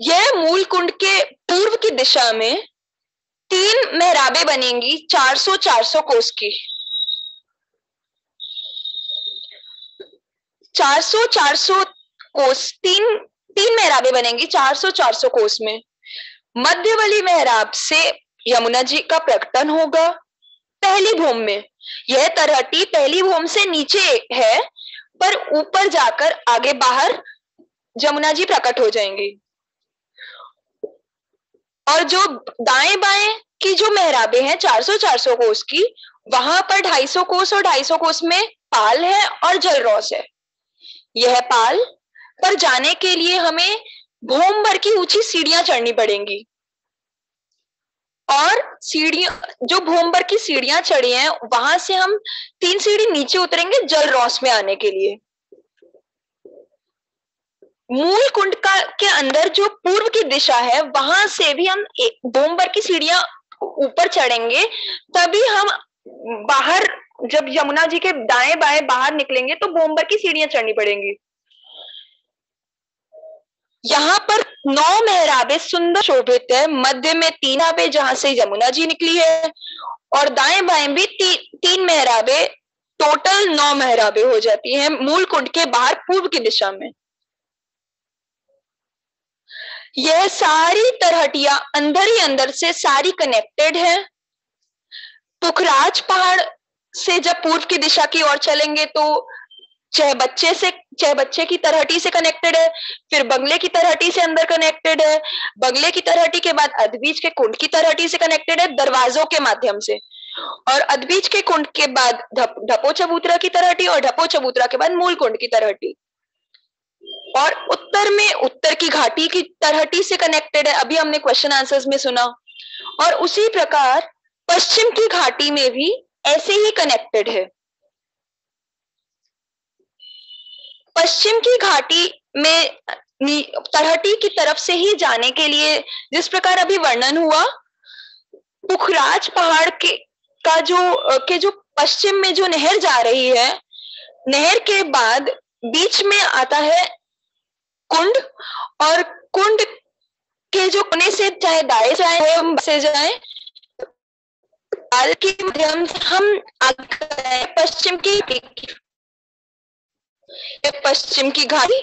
यह मूल कुंड के पूर्व की दिशा में 3 मेहराबें बनेंगी 400-400 कोस की। 400-400 कोस, तीन मेहराबें बनेंगी 400-400 कोस में। मध्य वाली मेहराब से यमुना जी का प्रकटन होगा पहली भूम में। यह तरहटी पहली भूम से नीचे है, पर ऊपर जाकर आगे बाहर जमुना जी प्रकट हो जाएंगी। और जो दाएं बाएं की जो मेहराबें हैं 400-400 कोस की, वहां पर 250 कोस और 250 कोस में पाल है और जलरौस है। यह पाल पर जाने के लिए हमें भूम भर की ऊंची सीढ़ियां चढ़नी पड़ेंगी, और सीढ़ियां, जो भूम भर की सीढ़ियां चढ़ी हैं, वहां से हम 3 सीढ़ी नीचे उतरेंगे जलरौस में आने के लिए। मूल कुंड के अंदर जो पूर्व की दिशा है, वहां से भी हम भूम भर की सीढ़ियां ऊपर चढ़ेंगे, तभी हम बाहर जब यमुना जी के दाएं बाएं बाहर निकलेंगे तो भूम भर की सीढ़ियां चढ़नी पड़ेंगी। यहाँ पर 9 मेहराबें सुंदर शोभित है। मध्य में 3 मेहराबें जहां से यमुना जी निकली है, और दाएं बाएं भी 3 मेहराबें, टोटल 9 मेहराबें हो जाती हैं मूल कुंड के बाहर पूर्व की दिशा में। यह सारी तरहटियां अंदर ही अंदर से सारी कनेक्टेड है। पुखराज पहाड़ से जब पूर्व की दिशा की ओर चलेंगे तो चहबच्चे की तरहटी से कनेक्टेड है, फिर बंगले की तरहटी से अंदर कनेक्टेड है, बंगले की तरहटी के बाद अधबीज के कुंड की तरहटी से कनेक्टेड है दरवाजों के माध्यम से, और अधबीज के कुंड के बाद ढपो चबूतरा की तरहटी, और ढपो चबूतरा के बाद मूल कुंड की तरहटी, और उत्तर में उत्तर की घाटी की तरहटी से कनेक्टेड है। अभी हमने क्वेश्चन आंसर्स में सुना। और उसी प्रकार पश्चिम की घाटी में भी ऐसे ही कनेक्टेड है। पश्चिम की घाटी में तरहटी की तरफ से ही जाने के लिए जिस प्रकार अभी वर्णन हुआ, पुखराज पहाड़ का जो पश्चिम में जो नहर जा रही है, नहर के बाद बीच में आता है कुंड, और कुंड के जो कोने से चाहे दाएं जाए से जाए, के माध्यम से हम आगे पश्चिम की घाटी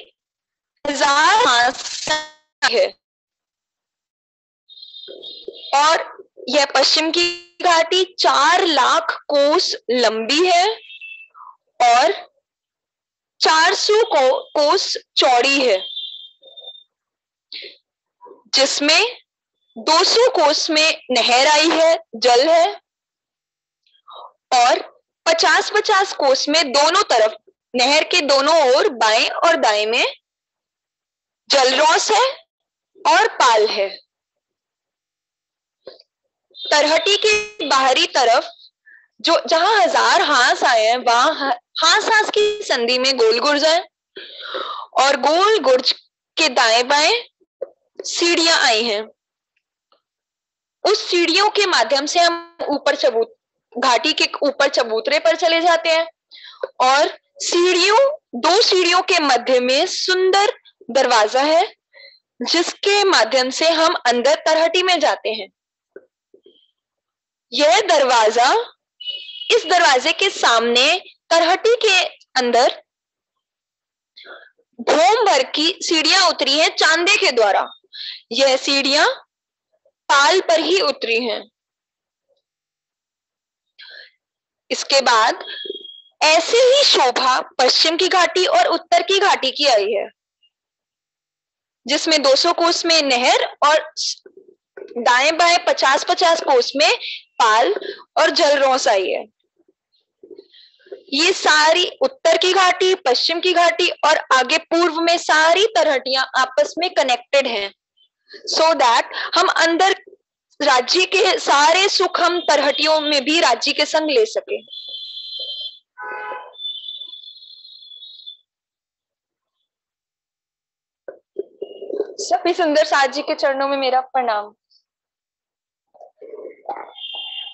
1000 है, और यह पश्चिम की घाटी 4 लाख कोस लंबी है और 400 कोस चौड़ी है, जिसमें 200 कोस में नहर आई है, जल है, और 50-50 कोस में दोनों तरफ नहर के दोनों ओर बाएं और दाएं में जलरौस है और पाल है। तरहटी के बाहरी तरफ जहां 1000 हांस आए हैं, वहां हांस की संधि में गोल गुर्ज है, और गोल गुर्ज के दाएं बाएं सीढ़ियां आई हैं। उस सीढ़ियों के माध्यम से हम ऊपर घाटी के ऊपर चबूतरे पर चले जाते हैं, और 2 सीढ़ियों के मध्य में सुंदर दरवाजा है, जिसके माध्यम से हम अंदर तरहटी में जाते हैं। यह दरवाजा, इस दरवाजे के सामने तरहटी के अंदर भूम भर की सीढ़ियां उतरी हैं चांदे के द्वारा। यह सीढ़ियां पाल पर ही उतरी हैं। इसके बाद ऐसे ही शोभा पश्चिम की घाटी और उत्तर की घाटी की आई है, जिसमें 200 कोस में नहर और दाएं बाएं 50-50 कोस में पाल और जलरौस आई है। ये सारी उत्तर की घाटी, पश्चिम की घाटी और आगे पूर्व में सारी तरहटियां आपस में कनेक्टेड हैं, सो दैट हम अंदर राज्य के सारे सुख हम तरहटियों में भी राज्य के संग ले सके। सभी सुंदर साथ जी के चरणों में मेरा प्रणाम।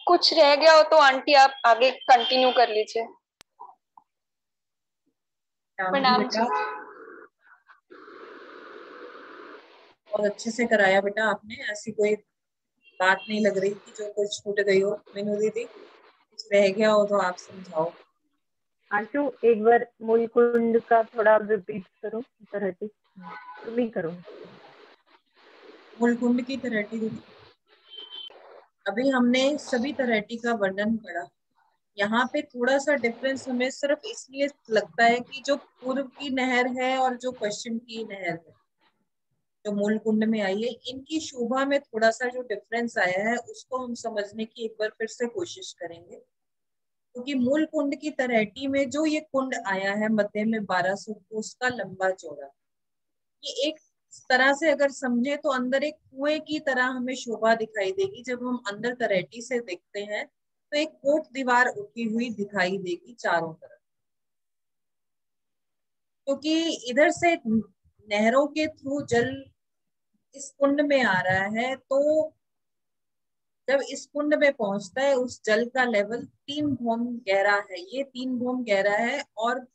कुछ रह गया हो तो आंटी आप आगे कंटिन्यू कर लीजिए। प्रणाम जी। बहुत अच्छे से कराया बेटा आपने, ऐसी कोई बात नहीं लग रही कि जो कुछ छूट गई हो। मीनू दीदी कुछ रह गया हो तो आप समझाओ। आंशु एक बार मूल कुंड का थोड़ा रिपीट करो, तरहटी तुम ही करो। मूल कुंड की तरहटी दीदी, अभी हमने सभी तरहटी का वर्णन पढ़ा। यहाँ पे थोड़ा सा डिफरेंस हमें सिर्फ इसलिए लगता है कि जो पूर्व की नहर है और जो पश्चिम की नहर है जो मूल कुंड में आई है, इनकी शोभा में थोड़ा सा जो डिफरेंस आया है उसको हम समझने की एक बार फिर से कोशिश करेंगे। क्योंकि मूल कुंड की तलहटी में जो ये कुंड आया है मध्य में 1200 कोस का लंबा चौड़ा, ये एक तरह से अगर समझे तो अंदर एक कुएं की तरह हमें शोभा दिखाई देगी। जब हम अंदर तलहटी से देखते हैं तो एक कोट दीवार उठी हुई दिखाई देगी चारों तरफ, क्योंकि इधर से नहरों के थ्रू जल इस कुंड में आ रहा है। तो जब इस कुंड में पहुंचता है उस जल का लेवल 3 भौम गहरा है। ये 3 भौम गहरा है और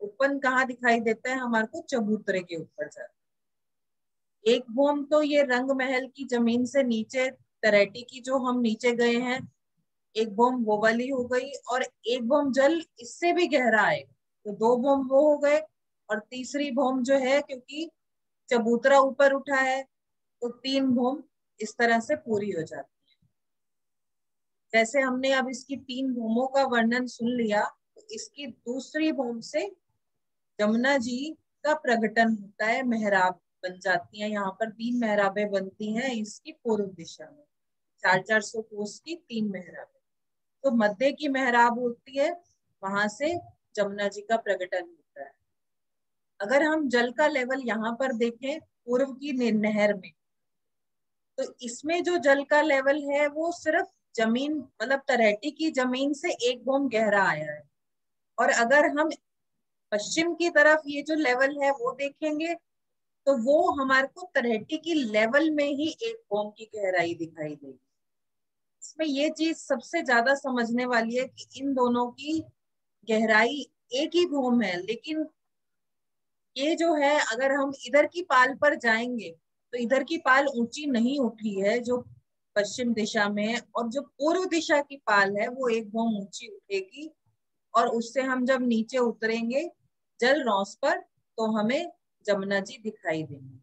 उपन कहाँ दिखाई देता है हमारे को? चबूतरे के ऊपर जाता है। 1 भौम तो ये रंग महल की जमीन से नीचे तलहटी की जो हम नीचे गए हैं, 1 भौम वो वाली हो गई, और 1 भौम जल इससे भी गहरा आएगा तो 2 भौम वो हो गए, और तीसरी भौम जो है क्योंकि चबूतरा ऊपर उठा है तो 3 भौम इस तरह से पूरी हो जाती है। जैसे हमने अब इसकी 3 भौमों का वर्णन सुन लिया, तो इसकी दूसरी भौम से जमुना जी का प्रकटन होता है, मेहराब बन जाती है। यहाँ पर 3 मेहराबें बनती हैं इसकी पूर्व दिशा में, 400 कोस की 3 मेहराबें। तो मध्य की मेहराब होती है, वहां से जमुना जी का प्रकटन होता है। अगर हम जल का लेवल यहाँ पर देखें पूर्व की नहर में, तो इसमें जो जल का लेवल है वो सिर्फ जमीन मतलब तलहटी की जमीन से 1 भौम गहरा आया है। और अगर हम पश्चिम की तरफ ये जो लेवल है वो देखेंगे तो वो हमारे को तलहटी की लेवल में ही 1 भौम की गहराई दिखाई देगी। इसमें ये चीज सबसे ज्यादा समझने वाली है कि इन दोनों की गहराई एक ही भौम है, लेकिन ये जो है अगर हम इधर की पाल पर जाएंगे तो इधर की पाल ऊंची नहीं उठी है जो पश्चिम दिशा में है, और जो पूर्व दिशा की पाल है वो 1 भौम ऊंची उठेगी। और उससे हम जब नीचे उतरेंगे जल रॉस पर तो हमें जमुना जी दिखाई देंगी,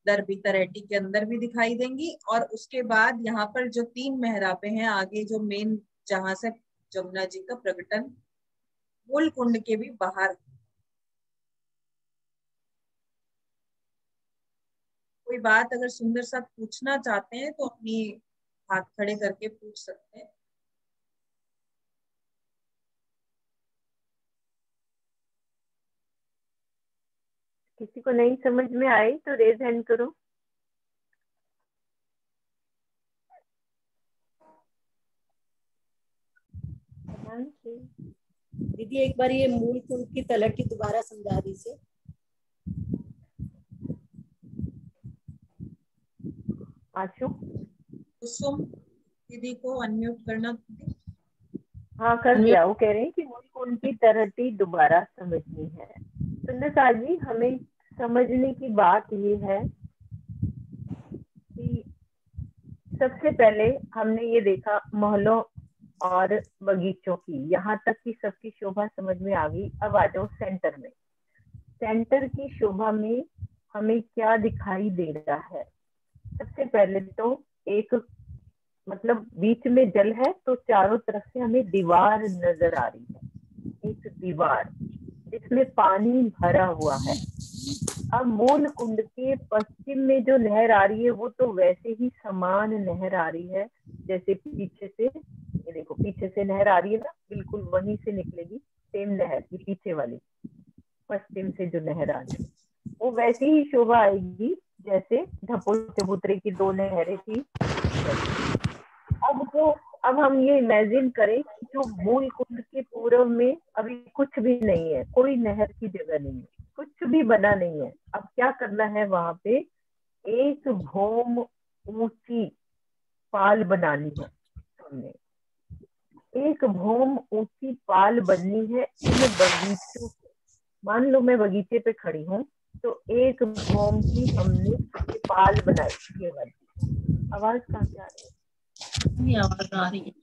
दर भी तलहटी के अंदर भी दिखाई देंगी। और उसके बाद यहाँ पर जो 3 मेहराबें हैं आगे जो मेन जहां से जमुना जी का प्रकटन मूल कुंड के भी बाहर। कोई बात अगर सुंदर साथ पूछना चाहते हैं तो अपनी हाथ खड़े करके पूछ सकते हैं। किसी को नहीं समझ में आई तो रेज हैंड करो। दीदी एक बार ये मूल कुंड की तलहटी दोबारा समझा दीजिए। आशु कुसुम दीदी को अनम्यूट करना। हाँ कर दिया। वो कह रहे हैं कि मूल कुंड की तलहटी दोबारा समझनी है। सुंदर जी हमें समझने की बात ये है कि सबसे पहले हमने ये देखा महलों और बगीचों की, यहाँ तक कि सबकी शोभा समझ में आ गई। अब आ जाओ सेंटर में। सेंटर की शोभा में हमें क्या दिखाई दे रहा है? सबसे पहले तो एक मतलब बीच में जल है तो चारों तरफ से हमें दीवार नजर आ रही है, एक दीवार जिसमें पानी भरा हुआ है। अब मूल कुंड के पश्चिम में जो नहर आ रही है वो तो वैसे ही समान नहर आ रही है, जैसे पीछे से ये देखो पीछे से नहर आ रही है ना, बिल्कुल वहीं से निकलेगी सेम नहर। ये पीछे वाली पश्चिम से जो नहर आ रही है वो वैसे ही शोभा आएगी जैसे धपोल चबूतरे की 2 नहरें थी। अब हम ये इमेजिन करें कि जो मूल कुंड के पूर्व में अभी कुछ भी नहीं है, कोई नहर की जगह नहीं है, कुछ कुछ भी बना नहीं है। अब क्या करना है, वहां पे एक भौम ऊंची पाल बनानी है हमने। एक भौम ऊंची पाल बननी है इन बगीचों से। मान लो मैं बगीचे पे खड़ी हूँ, तो एक भौम की हमने ये पाल बनाई, ये वाली। आवाज कहाँ से आ रही है? ये आवाज आ रही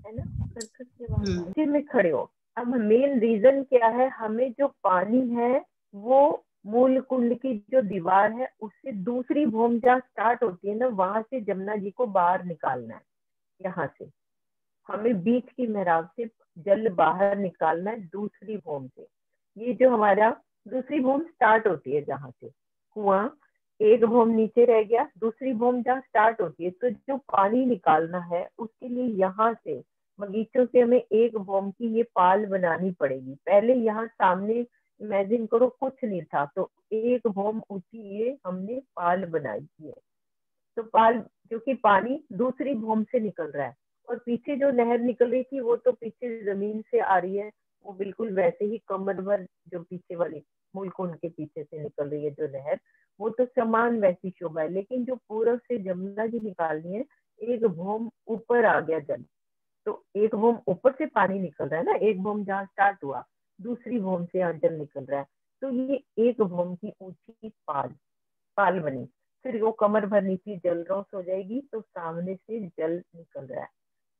है ना, खरखर की आवाज आ रही है। में खड़े हो। अब मेन रीजन क्या है, हमें जो पानी है वो मूल कुंड की जो दीवार है उससे दूसरी भौम जहाँ स्टार्ट होती है ना, वहां से जमुना जी को बाहर निकालना है। यहाँ से हमें बीच की मेहराब से जल बाहर निकालना है दूसरी भौम से। ये जो हमारा दूसरी भौम स्टार्ट होती है, जहाँ से कुआं एक भौम नीचे रह गया, दूसरी भौम जहाँ स्टार्ट होती है, तो जो पानी निकालना है उसके लिए यहाँ से बगीचों से हमें एक भौम की ये पाल बनानी पड़ेगी। पहले यहाँ सामने इमेजिन करो कुछ नहीं था, तो एक भौम ऊंची ये हमने पाल बनाई है। तो पाल, क्योंकि पानी दूसरी भौम से निकल रहा है और पीछे जो नहर निकल रही थी वो तो पीछे जमीन से आ रही है, वो बिल्कुल वैसे ही कमर भर जो पीछे वाली मूल कुंड के पीछे से निकल रही है जो नहर, वो तो समान वैसी शोभा है। लेकिन जो पूरब से जमुना जी निकालनी है, एक भौम ऊपर आ गया जल, तो एक भौम ऊपर से पानी निकल रहा है ना, एक भौम जहाँ स्टार्ट हुआ दूसरी भौम से यहाँ जल निकल रहा है, तो ये एक भौम की ऊंची पाल बनी। फिर वो कमर भर नीचे जल रौस हो जाएगी, तो सामने से जल निकल रहा है।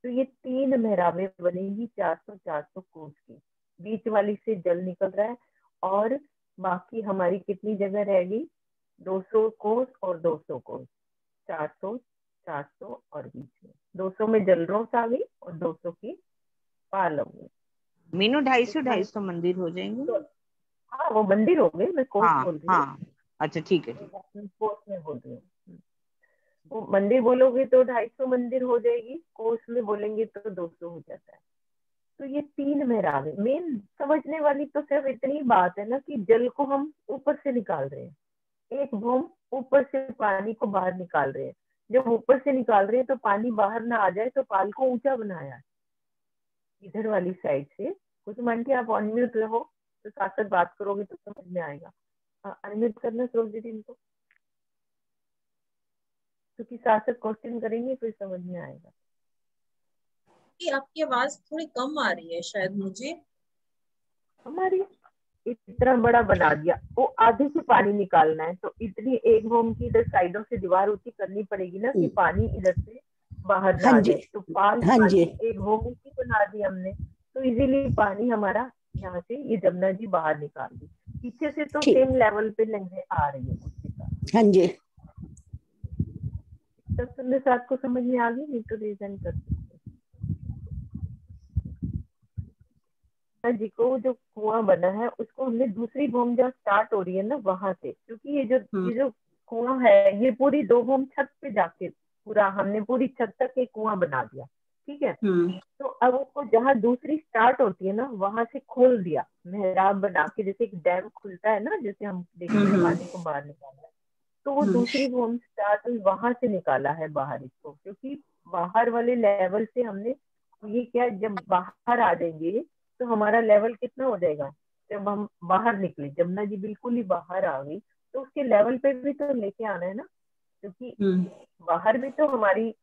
तो ये 3 मेहराबें बनेगी 400-400 कोस की। बीच वाली से जल निकल रहा है और बाकी हमारी कितनी जगह रहेगी, 200 कोस और 200 कोस, 400-400 और बीच में 200 में जल रौस आ गई और 200 की पाल हो गई। मीनू 250-250 मंदिर हो जाएंगे। तो हाँ, वो मंदिर हो गए, मैं कोस हाँ बोल रही हूँ। हाँ, अच्छा ठीक है। कोस में बोल रही हूँ। वो मंदिर बोलोगे तो 250 मंदिर हो जाएगी, कोस में बोलेंगे तो 200 हो जाता है। तो ये 3 मेहराब है। मेन समझने वाली तो सिर्फ इतनी बात है ना कि जल को हम ऊपर से निकाल रहे हैं, एक भौम ऊपर से पानी को बाहर निकाल रहे हैं। जब ऊपर से निकाल रहे हैं तो पानी बाहर ना आ जाए, तो पाल को ऊंचा बनाया है इधर वाली साइड से। कुछ मान के आप अनम्यूट रहो, तो साथ साथ बात करोगे तो समझ में आएगा। अनम्यूट करना सरोज दीदी इनको, क्योंकि साथ साथ क्वेश्चन करेंगे फिर समझ में आएगा। कि आपकी आवाज थोड़ी कम आ रही है शायद मुझे। हमारी इतना बड़ा बना दिया, वो आधे से पानी निकालना है, तो इतनी एक भौम की इधर साइडों से दीवार ऊंची करनी पड़ेगी ना कि पानी इधर से बाहर ना आ जाए। तो पानी एक भौम की बना दी हमने, तो इजीली पानी हमारा यहाँ से ये जमुना जी बाहर निकाल दी। पीछे से तो सेम लेवल पे लहरें आ रही है उसके साथ। हाँ जी, तब तुमने साथ को समझ में आ गई, नहीं तो रीजन कर सकते जी को। जो कुआं बना है उसको हमने दूसरी भौम जहाँ स्टार्ट हो रही है ना वहां से, क्योंकि ये जो कुआं है ये पूरी 2 भौम छत पे जाके पूरा हमने पूरी छत तक एक कुआं बना दिया, ठीक है। तो अब उसको जहाँ दूसरी स्टार्ट होती है ना वहां से खोल दिया, मेहराब बना के, जैसे एक डैम खुलता है ना, जैसे हम देखते हैं पानी को बाहर निकालना है, तो वो दूसरी भौम स्टार्ट हुई वहां से निकाला है बाहर इसको। क्योंकि बाहर वाले लेवल से हमने ये क्या, जब बाहर आ जाएंगे तो हमारा लेवल कितना हो जाएगा, जब हम बाहर निकले जमुना जी बिल्कुल ही बाहर आ गई, तो उसके लेवल पे भी तो लेके आना है ना, क्योंकि बाहर भी तो हमारी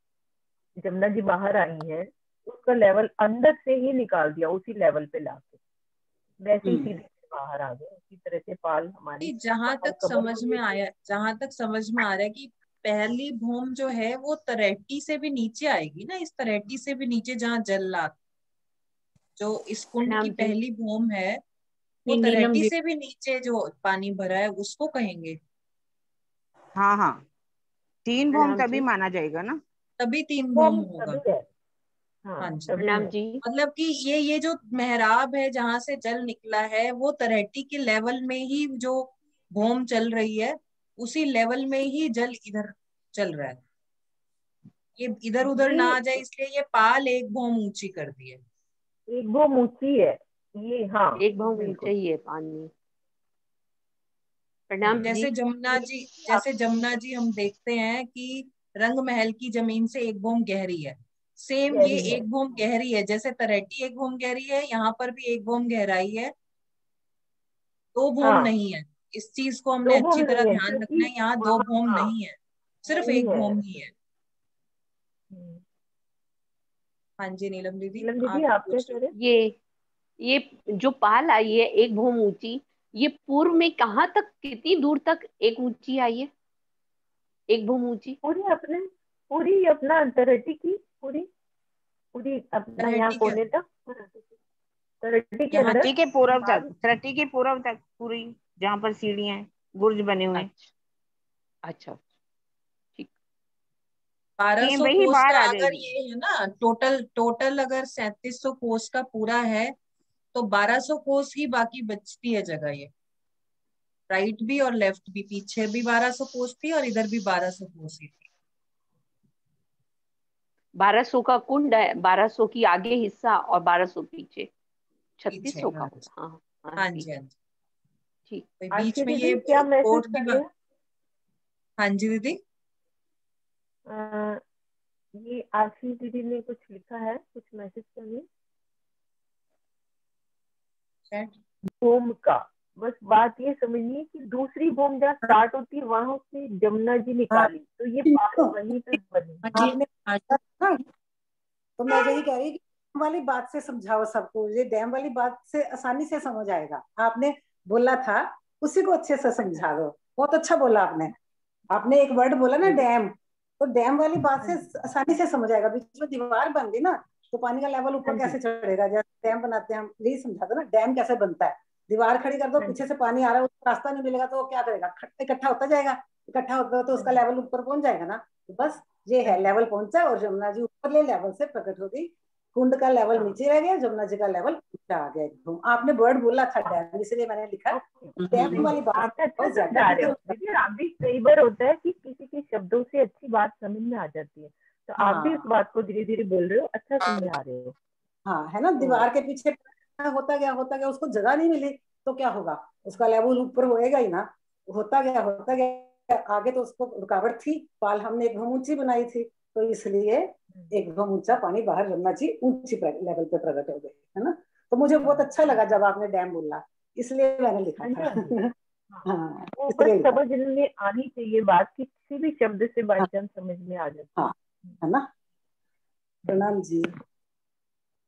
जमुना जी बाहर आई है, उसका लेवल अंदर से ही निकाल दिया उसी लेवल पे लाके, वैसे ही सीधे बाहर आ गए। उसी तरह से पाल हमारी जहां तक समझ में आ रहा है कि पहली भौम जो है वो तरेटी से भी नीचे आएगी ना, इस तरेटी से भी नीचे जहाँ जल रहा, जो इस कुंड की पहली भौम है वो तरेटी से भी नीचे जो पानी भरा है उसको कहेंगे। हाँ हाँ, 3 भौम तभी माना जाएगा ना, तभी 3 भौम होगा। हाँ जी, मतलब कि ये जो मेहराब है जहाँ से जल निकला है वो तरेटी के लेवल में ही जो भौम चल रही है उसी लेवल में ही जल इधर चल रहा है, ये इधर उधर ना आ जाए इसलिए ये पाल एक भौम ऊंची कर दी है। एक भौम ऊंची है ये, हाँ एक भौम ऊंचा ही है पानी। प्रणाम जैसे जमुना जी हम देखते हैं कि रंग महल की जमीन से एक भौम गहरी है, सेम ये एक भौम गहरी है, जैसे तरेटी एक भौम गहरी है, यहाँ पर भी एक भौम गहराई है। दो भौम हाँ नहीं है, इस चीज को दो हमने भौम अच्छी तरह नहीं है ध्यान क्योंकि रखना है। यहाँ दो वहाँ भौम हाँ नहीं है, सिर्फ नहीं एक है। भौम ही है। हाँ जी नीलम दीदी, नीलम दीदी आप आप क्या पूछ कह रहे रहे ये जो पाल आई है एक भौम ऊंची, ये पूर्व में कहाँ तक, कितनी दूर तक एक ऊंची आई है, एक भौम ऊंची? पूरी अपना तरटी की पूरी पूरी अपना यहाँ तरहटी के कोने तक, तरटी के यहाँ अंदर त्रुटि के पूर्व तक, बाद। त्रुटि के पूर्व तक पूरी, जहाँ पर सीढ़ियां हैं, बुर्ज बने हुए हैं। अच्छा ठीक। 1200 वही कोस बाहर का आ अगर जाएगी। ये है ना, टोटल अगर 3700 कोस का पूरा है तो 1200 कोस ही बाकी बचती है जगह। ये राइट भी और लेफ्ट भी, पीछे भी 1200 कोस थी और इधर भी 1200 कोस ही थी। 1200 का कुंड है, 1200 की आगे हिस्सा और 1200 पीछे, पीछे 3600 का हाँ होगा। हाँ हाँ हाँ ठीक। जी हाँ जी। ठीक। तो बीच आरती में दीदी ये क्या मैसेज कोर्ट भी कर रहे हाँ जी दीदी। हैं? ये आशीष दीदी ने कुछ लिखा है, कुछ मैसेज कर रही है भूम का। बस बात ये समझिए कि दूसरी भूम जहाँ स्टार्ट होती है वहां से जमुना जी निकाली, तो ये पाल वहीं पे बनी। आपने ना, तो मैं यही कह रही कि डैम वाली बात से समझाओ सबको, ये डैम वाली बात से आसानी से समझ आएगा। आपने बोला था उसी को अच्छे से समझा दो। बहुत अच्छा बोला आपने। आपने एक वर्ड बोला ना डैम, तो डैम वाली बात से आसानी से समझ आएगा। बीच में दीवार बन गई ना तो पानी का लेवल ऊपर कैसे चढ़ेगा? जैसे डैम बनाते हैं हम, यही समझा दो ना डैम कैसे बनता है। दीवार खड़ी कर दो, पीछे से पानी आ रहा है, उसको रास्ता नहीं मिलेगा तो वो क्या करेगा? इकट्ठा होता जाएगा, इकट्ठा होता तो उसका लेवल ऊपर पहुंच जाएगा ना। तो बस ये है, लेवल पहुंचा और जमुना जी ऊपर ले लेवल से प्रकट हो गई। कुंड का लेवल नीचे रह गया, जमुना जी का लेवल ऊंचा आ गया एकदम। आपने वर्ड बोला था डैम, इसलिए मैंने लिखा डैम वाली बात आप अच्छा बहुत ज्यादा समझा रहे हो डिटेल। दीदी। आप भी कई बार होता है कि किसी के शब्दों से अच्छी बात समझ में आ जाती है, तो आप भी इस बात को धीरे धीरे बोल रहे हो, अच्छा समझा रहे हो। हाँ है ना, दीवार के पीछे होता गया, उसको जगह नहीं मिली तो क्या होगा? उसका लेवल ऊपर होएगा ही ना। होता गया आगे, तो उसको रुकावट थी। पाल हमने एक भूम ऊंची बनाई थी, तो इसलिए एक भूम ऊंचा पानी बाहर जमुना जी ऊंची लेवल पे प्रकट हो गए, है ना। तो मुझे बहुत अच्छा लगा जब आपने डैम बोला, इसलिए मैंने लिखा था। हाँ वो बस इसलिए लिखा। समझ में आनी चाहिए बात, किसी भी शब्द से बाई चांस समझ में आ जाती हाँ है ना। प्रणाम जी।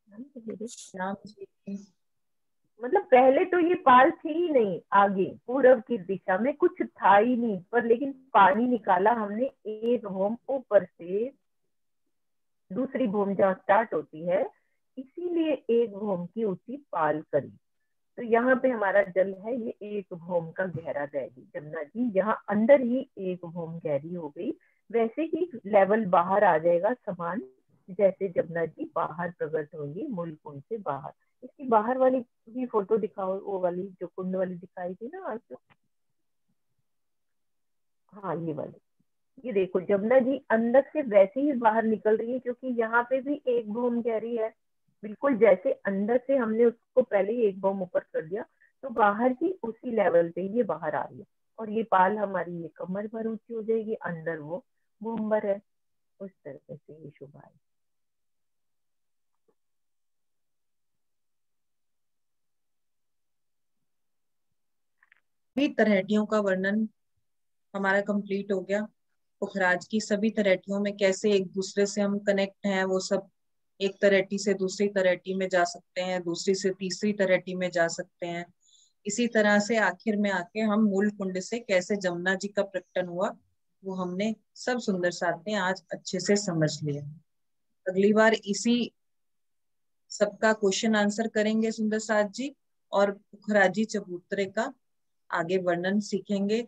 प्रणाम जी। मतलब पहले तो ये पाल थी ही नहीं, आगे पूरब की दिशा में कुछ था ही नहीं, पर लेकिन पानी निकाला हमने एक भूम ऊपर से, दूसरी भूम जहाँ स्टार्ट होती है, इसीलिए एक भूम की ऊंची पाल करी। तो यहाँ पे हमारा जल है ये एक भूम का गहरा रह गई जमुना जी, यहाँ अंदर ही एक भूम गहरी हो गई। वैसे ही लेवल बाहर आ जाएगा समान, जैसे जमुना जी बाहर प्रकट होंगी मूल कुंड से बाहर। इसकी बाहर वाली भी फोटो दिखाओ, वो वाली जो कुंड वाली दिखाई थी ना आज तो। हाँ ये वाली, ये देखो जमुना जी अंदर से वैसे ही बाहर निकल रही है, क्योंकि यहाँ पे भी एक भूम गहरी है। बिल्कुल जैसे अंदर से हमने उसको पहले ही एक भूम ऊपर कर दिया, तो बाहर भी उसी लेवल पे ये बाहर आ रही है। और ये पाल हमारी ये कमर भर ऊंची हो जाएगी, अंदर वो भूम भर है। उस तरह से ये शोभा है। सभी तरहेटियों का वर्णन हमारा कंप्लीट हो गया। पुखराज की सभी तरहेटियों में कैसे एक दूसरे से हम कनेक्ट हैं, वो सब एक तरहेटी से दूसरी तरहेटी में जा सकते हैं, दूसरी से तीसरी तरहेटी में जा सकते हैं। इसी तरह से आखिर में आके हम मूल कुंड से कैसे जमुना जी का प्रकटन हुआ, वो हमने सब सुंदर साथ में आज अच्छे से समझ लिया। अगली बार इसी सबका क्वेश्चन आंसर करेंगे सुंदर साथ जी, और पुखराजी चबूतरे का आगे वर्णन सीखेंगे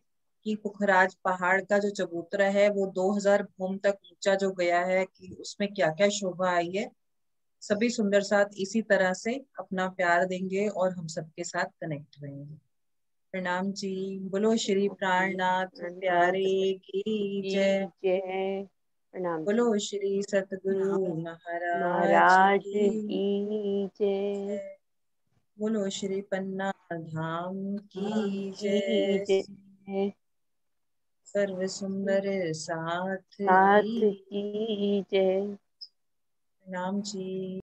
कि पुखराज पहाड़ का जो चबूतरा है वो 2000 भूम तक ऊंचा जो गया है, कि उसमें क्या क्या शोभा आई है। सभी सुंदर साथ इसी तरह से अपना प्यार देंगे और हम सबके साथ कनेक्ट रहेंगे। प्रणाम जी। बोलो श्री प्राणनाथ प्यारे की जय। प्रणाम बोलो जी। श्री सतगुरु महाराज महाराज की की जय। बोलो श्री पन्ना धाम की की जय। जय। सर्व सुंदर साथ साथ की की जय। प्रणाम जी।